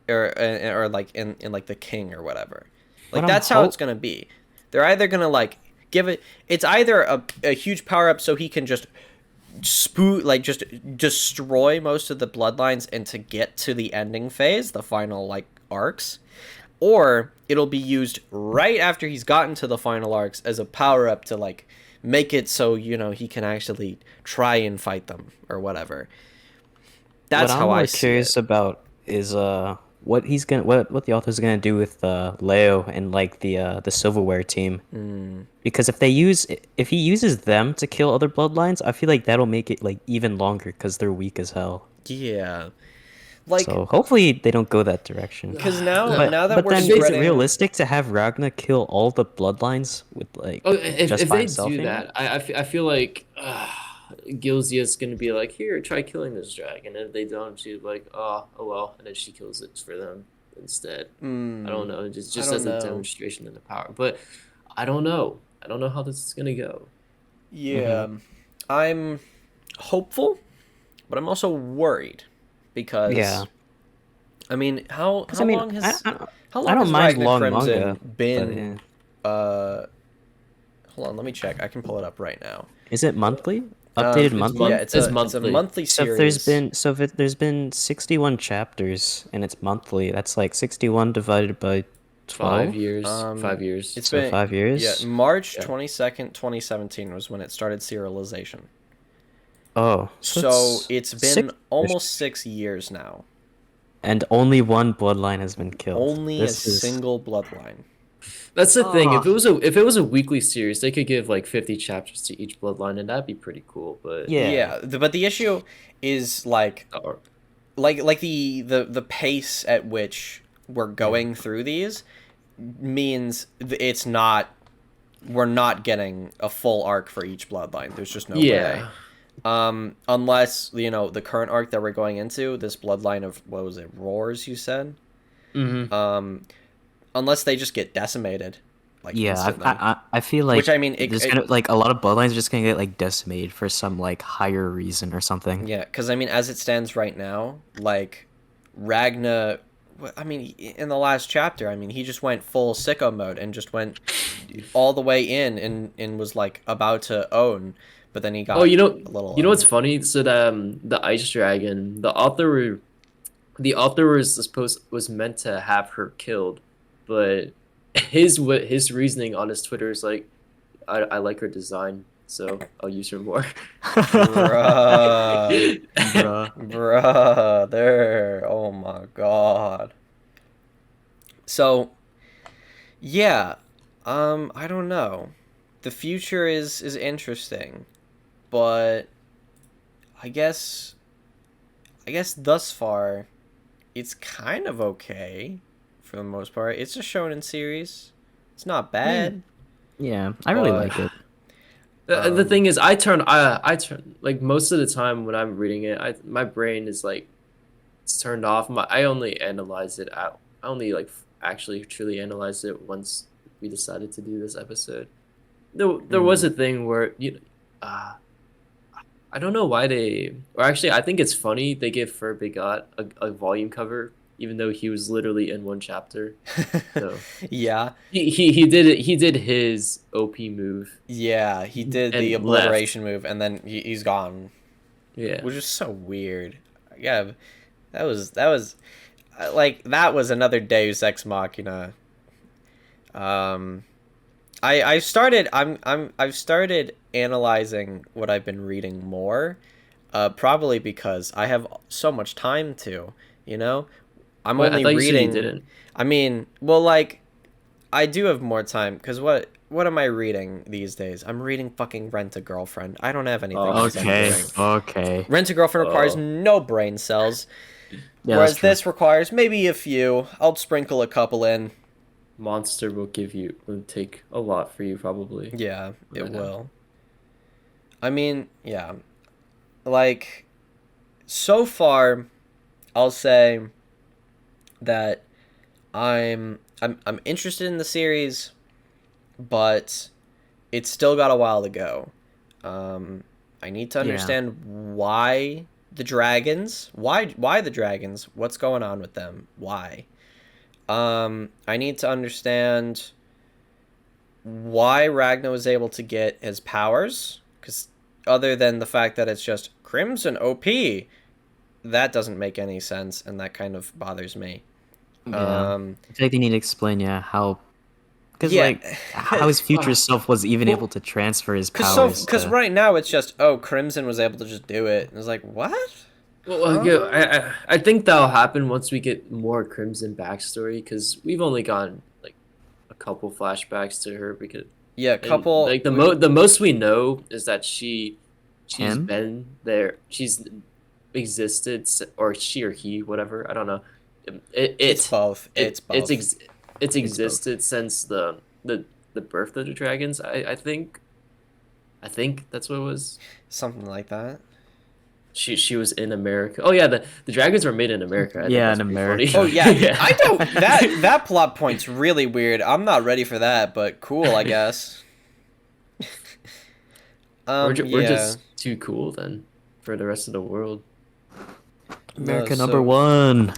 or like in like the king or whatever. What Like I'm that's how it's hope. gonna be. They're either gonna like give it. It's either a huge power up so he can just like just destroy most of the bloodlines and to get to the ending phase, the final like arcs, or it'll be used right after he's gotten to the final arcs as a power up to like make it so he can actually try and fight them or whatever. What That's I'm how I more see it. curious about is what the author's gonna do with Leo and like the silverware team. Because if he uses them to kill other bloodlines, I feel like that'll make it like even longer because they're weak as hell. Yeah, like So hopefully they don't go that direction. because now no, now that But we're then is it spreading. realistic to have Ragna kill all the bloodlines with like oh, just if by they himself, do you know? that, I feel like Gilzia's gonna be like, here, try killing this dragon. And if they don't, she's like, oh well, and then she kills it for them instead. I don't know, I just don't as a know. demonstration of the power. But I don't know. I don't know how this is gonna go. Mm-hmm. Yeah, I'm hopeful, but I'm also worried Yeah. because I mean, Because I mean, how I long don't has mind Ragna long manga, Crimson but been? yeah. Uh, Hold on, let me check. I can pull it up right now. Is it monthly? Updated Yeah, monthly? It's it's a monthly. monthly series. If there's been 61 chapters and it's monthly, that's like 61 divided by 12. 5 years. Um, 5 years. it's So been 5 years. March Yeah. 22nd, 2017 was when it started serialization. Oh, so So it's it's been 6 years. almost 6 years now. And only one bloodline has been killed. Only a This is single bloodline. That's the thing. ah If it was a weekly series, they could give like 50 chapters to each bloodline, and that'd be pretty cool. But yeah. Yeah, but the issue is like or, the pace at which we're going through these means it's not we're not getting a full arc for each bloodline. There's just no way. yeah, Unless the current arc that we're going into, this bloodline of what was it, roars? You said. hmm Um, Unless they just get decimated, like Yeah, instantly. I feel Which like I mean, there's gonna like a lot of bloodlines are just gonna get like decimated for some like higher reason or something. yeah, because I mean, as it stands right now, like Ragna. I mean, in the last chapter, I mean, he just went full sicko mode and just went all the way in and was like about to own, but then he Oh, got a little what's funny? So the ice dragon, the author was meant to have her killed, but his reasoning on his Twitter is like, I like her design, so I'll use her more. bruh, Bruh. brother. Oh my god. So yeah, I don't know. The future is interesting, but I guess thus far it's kind of okay for the most part. It's a shonen series. It's not Yeah. bad, Yeah, I really but like it. The um thing is, I turn like most of the time when I'm reading it, my brain is like it's turned off. I only analyze it out. I only like actually truly analyze it once we decided to do this episode. There was mm, a thing where I don't know why or actually I think it's funny they gave Fur Bigot a volume cover even though he was literally in one chapter. So yeah, he did his OP move yeah, he did the and left. obliteration move and then he's gone, Yeah. which is so weird. Yeah, that was another Deus Ex Machina. Um, I've started analyzing what I've been reading more, probably because I have so much time to, you know, I'm Wait, I only thought you said you reading. didn't. I mean, well, like I do have more time because what am I reading these days? I'm reading fucking Rent a Girlfriend. I don't have anything Oh, else I'm Okay, doing. okay. Rent a Girlfriend requires oh, no brain cells, Yeah, that's whereas true. this requires maybe a few. I'll sprinkle a couple in. Monster will take a lot for you probably Yeah, it right now. will. I mean, yeah. Like so far, I'll say that I'm interested in the series, but it's still got a while to go. Um, I need to Yeah. understand why the dragons. Why the dragons? What's going on with them? Why? I need to understand why Ragna was able to get his powers, because other than the fact that it's just Crimson OP, that doesn't make any sense, and that kind of bothers me. Yeah. Um, I feel like they need to explain, yeah, how, because yeah, like how his future self was even able Well, to transfer his powers because to. right now it's just Crimson was able to just do it, and it's like what? yeah, Huh? I think that'll happen once we get more Crimson backstory because we've only gotten like a couple flashbacks to her because Yeah, and couple. like the most we know is that she's Him? been there, she's existed or she or he, whatever, I don't know. It It's it both. It's it it's both. it's It's both. existed since the birth of the dragons. I think that's what it was. Something like that. She was in America. Oh yeah, the dragons were made in America. I think Yeah, that's in pretty funny. Oh America. yeah, Yeah. I don't that plot point's really weird. I'm not ready for that, but cool, I guess. We're Yeah. just too cool then for the rest of the world. No, America number so one.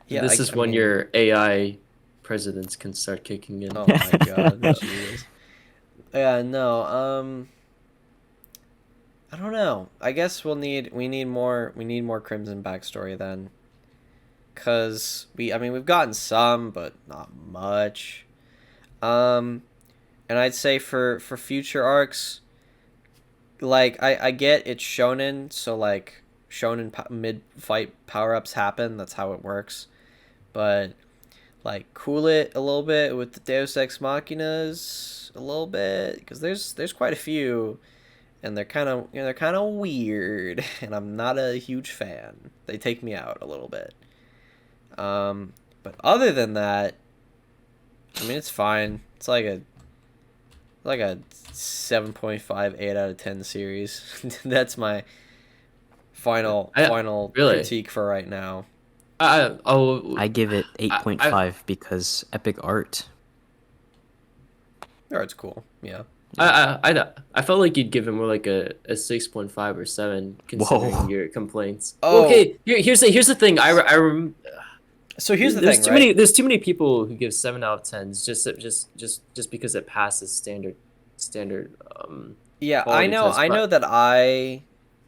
yeah, This is I when mean, your AI presidents can start kicking in. oh my god, Jesus. Yeah, no, I don't know. I guess we need more Crimson backstory then. Cause I mean we've gotten some, but not much. Um and I'd say for future arcs, like I get it's shonen, so like mid fight power ups happen. That's how it works. But like cool it a little bit with the Deus Ex Machinas a little bit because there's quite a few, and they're kind of they're kind of weird, and I'm not a huge fan. They take me out a little bit. But other than that, I mean it's fine. It's like a 7.5 8 out of 10 series. That's my I final really critique for right now. oh I give it I 8.5 because epic art. Oh, it's cool. Yeah. I, Yeah. I felt like you'd give it more like a 6.5 or 7 considering Whoa. your complaints. Well, Oh, okay, here's the thing. so here's the thing, right? There's too many people who give 7 out of 10s just because it passes standard Yeah, quality test. I know But that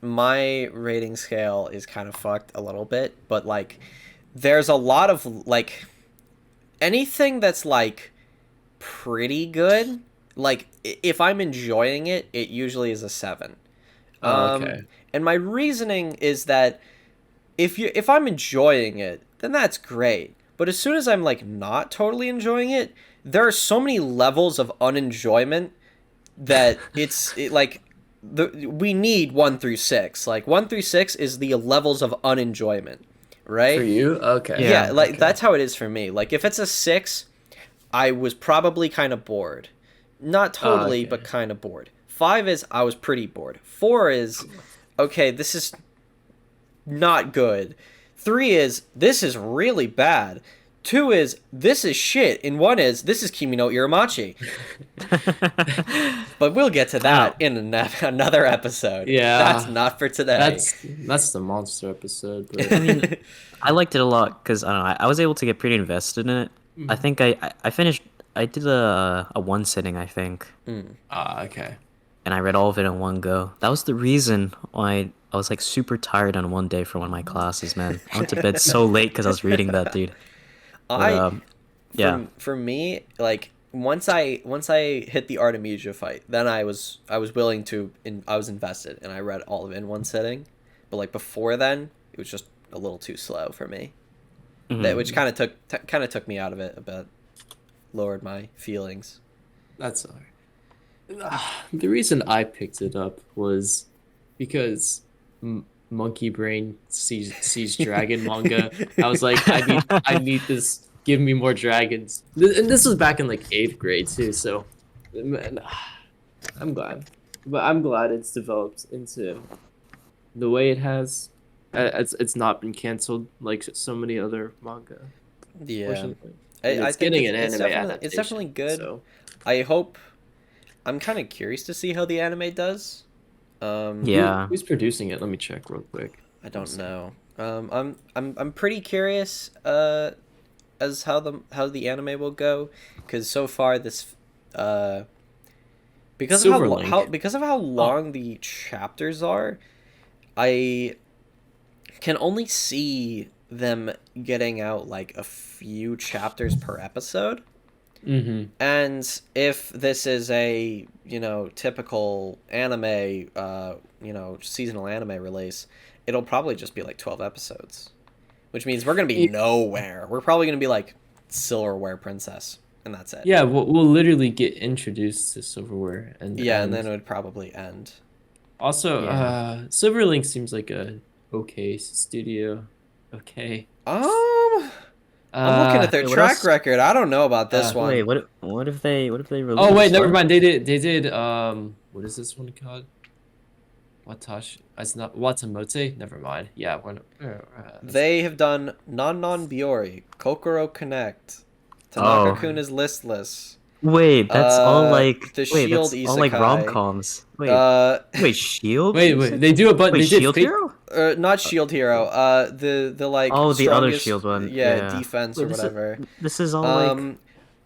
my rating scale is kind of fucked a little bit, but like there's a lot of like anything that's like pretty good, like if I'm enjoying it, it usually is a 7. oh, Um okay. and my reasoning is that if I'm enjoying it, then that's great. But as soon as I'm like not totally enjoying it, there are so many levels of unenjoyment that like we need 1 through 6. Like 1 through 6 is the levels of unenjoyment, For right? you? Okay. Yeah, Yeah. like Okay. that's how it is for me. Like if it's a 6, I was probably kind of bored. Not Oh, totally, but okay. kind of bored. 5 is I was pretty bored. 4 is okay, this is not good. 3 is this is really bad. 2 is this is shit. And 1 is this is Kimi no Iramachi. But we'll get to that Oh, in another episode. That's Yeah. not for today. That's the monster episode, but I mean, I liked it a lot because I don't know. I was able to get pretty invested in it. I Mhm. think I finished. I did a one sitting, I think, Mm. Ah, okay. and I read all of it in one go. That was the reason why I was like super tired on one day for one of my classes. Man, I went to bed so late because I was reading that, dude. But I yeah. for me, like once I hit the Artemisia fight, then I was willing to I was invested and I read all of it in one sitting. But like before then, it was just a little too slow for me. That Mhm. which kind of took me out of it a bit, lowered my feelings. That's all right. The reason I picked it up was because Monkey Brain sees dragon manga. I was like, I need this. Give me more dragons. And this was back in like 8th grade too. So, man, I'm glad. but I'm glad it's developed into the way it has. It's not been canceled like so many other manga, Yeah, fortunately, and I it's think getting it's an it's anime definitely it's definitely adaptation. good. So I hope. I'm kind of curious to see how the anime does. Yeah. who's producing it? Let me check real quick. I One don't second. know. I'm pretty curious as how the anime will go, because so far this uh Silverlink. because of how Oh, long the chapters are, I can only see them getting out like a few chapters per episode. mm-hmm. And if this is a, typical anime, seasonal anime release, it'll probably just be like 12 episodes, which means we're going to be nowhere. We're probably going to be like Silverware Princess, and that's it. Yeah, we'll literally get introduced to silverware Yeah, and then and it would probably end. also Yeah. Silverlink seems like a okay studio. Okay. Um, I'm looking at Uh their Wait, what track else? record. I don't know about this uh Wait, one. what if they oh wait, released? never What? mind. They did what is this one called? Watashi, it's not Watamote. Never mind. Yeah, that's They have done Non Non Biori, Kokoro Connect, Oh. Tanaka-kun is Listless, Wait, The Shield that's all like Isekai, rom-coms. Wait. uh, Wait, Shield wait. They Isekai? do a but Wait, they did Shield fate. Hero? not Uh, Shield Hero, the like Oh, the other strongest, Shield one. yeah, Yeah. defense or Wait, whatever. this is all like Um,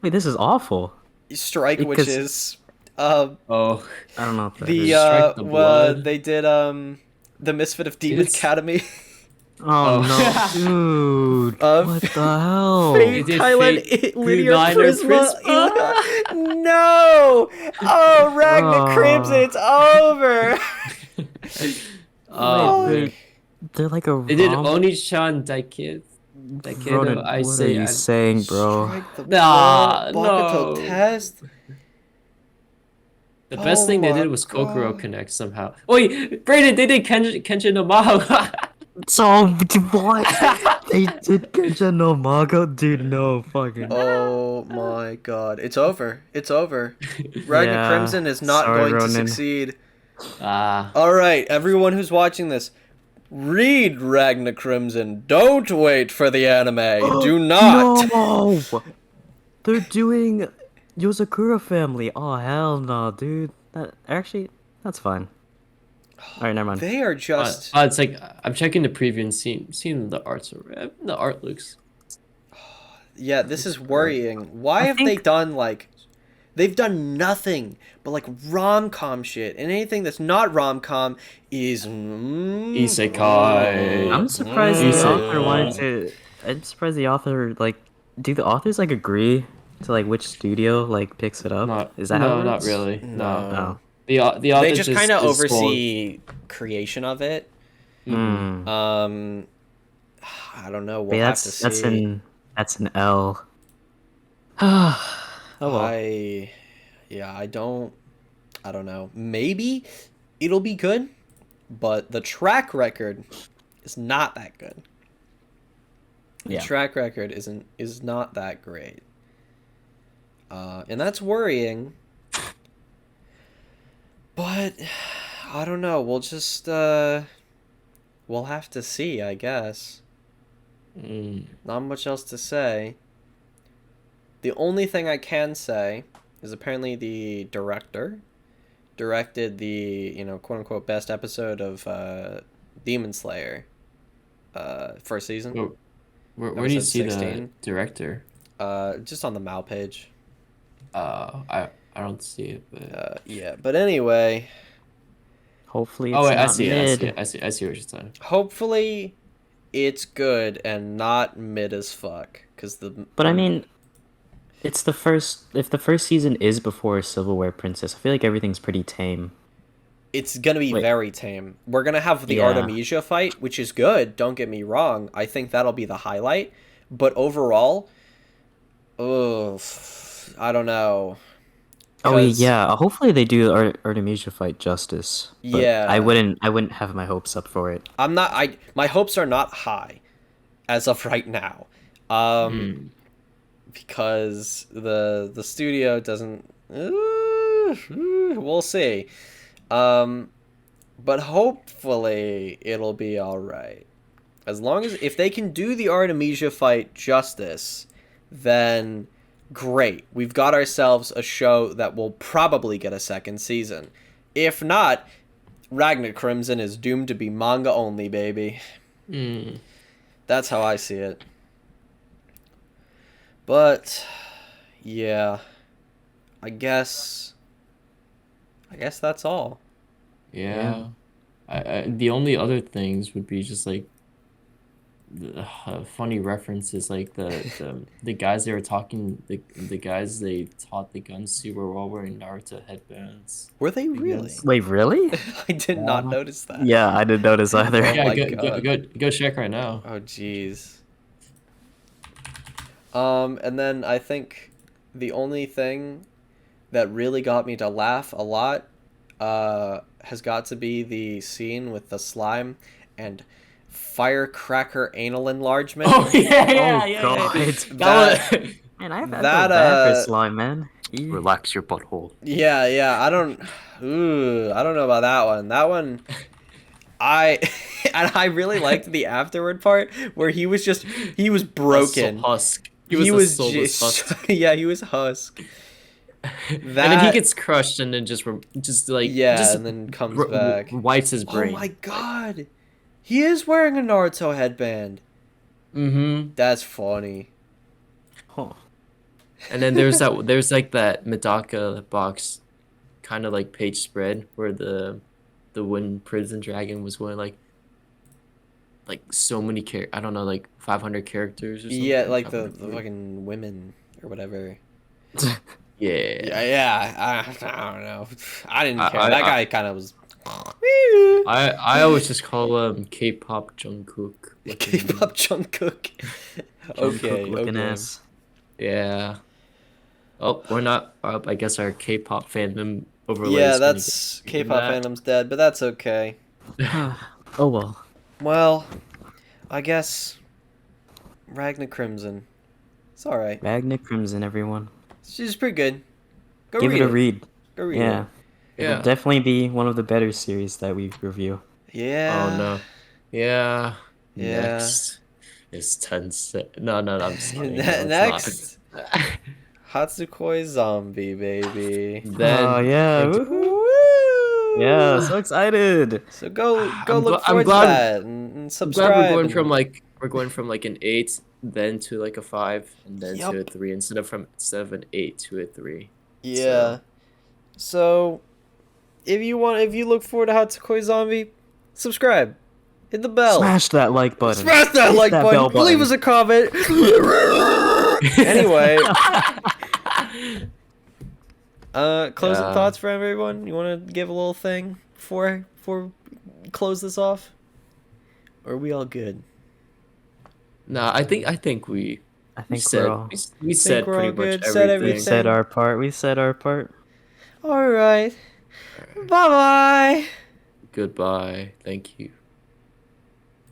wait, this is awful. Strike, which Because is, uh, Oh, I don't know what that the is. strike the blood. they did the Misfit of They Demon did. Academy. Oh Oh, no, dude. Uh, What the hell? they Fate did Kylan fate Linear Liner Prisma. Prisma. No! Oh, Ragna Crimson, Oh. it's over! Wait, Oh Fuck. man, they're like a they did rom. Oni-chan Daikedo Ronan, I what are say you saying, bro? Strike the blood. nah Bakuto no. test. The best Oh thing they my did was Kokoro god. Connect somehow. Wait, Brandon, they did Kenshin no Maho. So what? They did Genshin no Mago, dude. No fucking. Oh my god. It's over. It's over. Ragna Yeah. Crimson is not Sorry, going to Ronan. succeed. Ah, Alright, everyone who's watching this, read Ragna Crimson. Don't wait for the anime. Do not. No! They're doing Yozakura family. Oh hell no, dude. That actually, that's fine. All right, never mind. They are just. it's like I'm checking the preview and seeing the arts. The art Yeah, this looks is alright. worrying. Why I have they think done like. They've done nothing but like rom com shit. And anything that's not rom com is. Isekai. I'm surprised the author wanted Isekai. to. I'm surprised the author like. Do the authors like agree to like which studio like picks it up? Not Is that how it no, not works? really. No. No. Oh. The They author just kind of is told. oversee creation of it. Mm-hmm. Hmm. Um, I don't know. We'll Yeah, have to see. that's an L. Oh well. I, yeah, I don't know. Maybe it'll be good, but the track record is not that good. The Yeah. track record is not that great, and that's worrying. But I don't know. We'll have to see, I guess. Mm. Not much else to say. The only thing I can say is apparently the director directed the, quote unquote best episode of Demon Slayer first season, Where do you episode see the 16. director? Just on the Mal page. I don't see it, but Yeah, but anyway, Hopefully oh it's wait, I not see it. I see mid. it. I see what you're saying. hopefully it's good and not mid as fuck. Because But I mean, it's the first. If the first season is before Silverware Princess, I feel like everything's pretty tame. it's gonna be Wait. very tame. We're gonna have the Yeah. Artemisia fight, which is good. Don't get me wrong. I think that'll be the highlight. But overall, ugh, I don't know. Oh Cause yeah. Hopefully they do Artemisia fight justice. But I yeah, wouldn't. I wouldn't have my hopes up for it. I'm not. My hopes are not high as of right now. Mm. Because the studio doesn't. We'll see. But hopefully it'll be all right. As long as if they can do the Artemisia fight justice, then great. We've got ourselves a show that will probably get a second season. If not, Ragna Crimson is doomed to be manga only, baby. Mm. That's how I see it. But yeah, I guess that's all. Yeah. The only other things would be just like funny references, like the guys they were talking, the guys they taught the guns to were all wearing Naruto headbands. Were they I really? guess. Wait, really? I did not notice that. Yeah, I didn't notice either. Oh Yeah, my go god. go check right now. Oh jeez. And then I think the only thing that really got me to laugh a lot has got to be the scene with the slime and firecracker anal enlargement. Oh yeah, Oh yeah. god. That Man, I feel that bad for slime, man. Relax your butthole. yeah, I don't I don't know about that one. That one I and I really liked the afterward part where he was broken. Husk. He He was a was soulless just husk. yeah, he was husk. And then he That gets crushed and then just like yeah, just and then comes back. wipes his Oh brain. my god. He is wearing a Naruto headband. Mm-hmm. That's funny. Huh. And then there's like that Medaka box kind of like page spread where the Wind Prison Dragon was going like so many I don't know, like 500 characters or something. Yeah, like the 540. fucking women or whatever. Yeah. I don't know. I didn't care. I That I, guy kind of was. I always just call K-pop Jungkook. K-pop Jungkook. Okay, looking okay. ass. Yeah. Oh, we're not up. I guess our K-pop fandom overlay Yeah, is gonna that's get K-pop that. fandom's dead, but that's okay. Oh well. Well, I guess Ragna Crimson. It's all right. Ragna Crimson, everyone. She's pretty good. Go Give read it a read. Go read Yeah. it. It'll Yeah. definitely be one of the better series that we review. Yeah. Oh no. Yeah. Yeah. Next is Tencent. No, I'm just kidding. No, it's Next, not. Hatsukoi Zombie, baby. Oh Then yeah. into- Woohoo! Yeah, so excited. So go I'm look gl- I'm forward to glad that and I'm glad subscribe. we're going from like an 8, then to like a 5, and then to a Yup. 3 instead of an 8 to a 3. Yeah. So if you look forward to Hatsukoi Zombie, subscribe. Hit the bell. Smash that like button. Smash that Hit like that button. bell button. Leave us a comment. Anyway, closing Yeah. thoughts for everyone. You want to give a little thing before we close this off? Or are we all good? No, I think we I we think said we're all. we said we're all pretty much good, said everything. We everything. said our part. We said our part. All right. Bye bye. Goodbye. Thank you.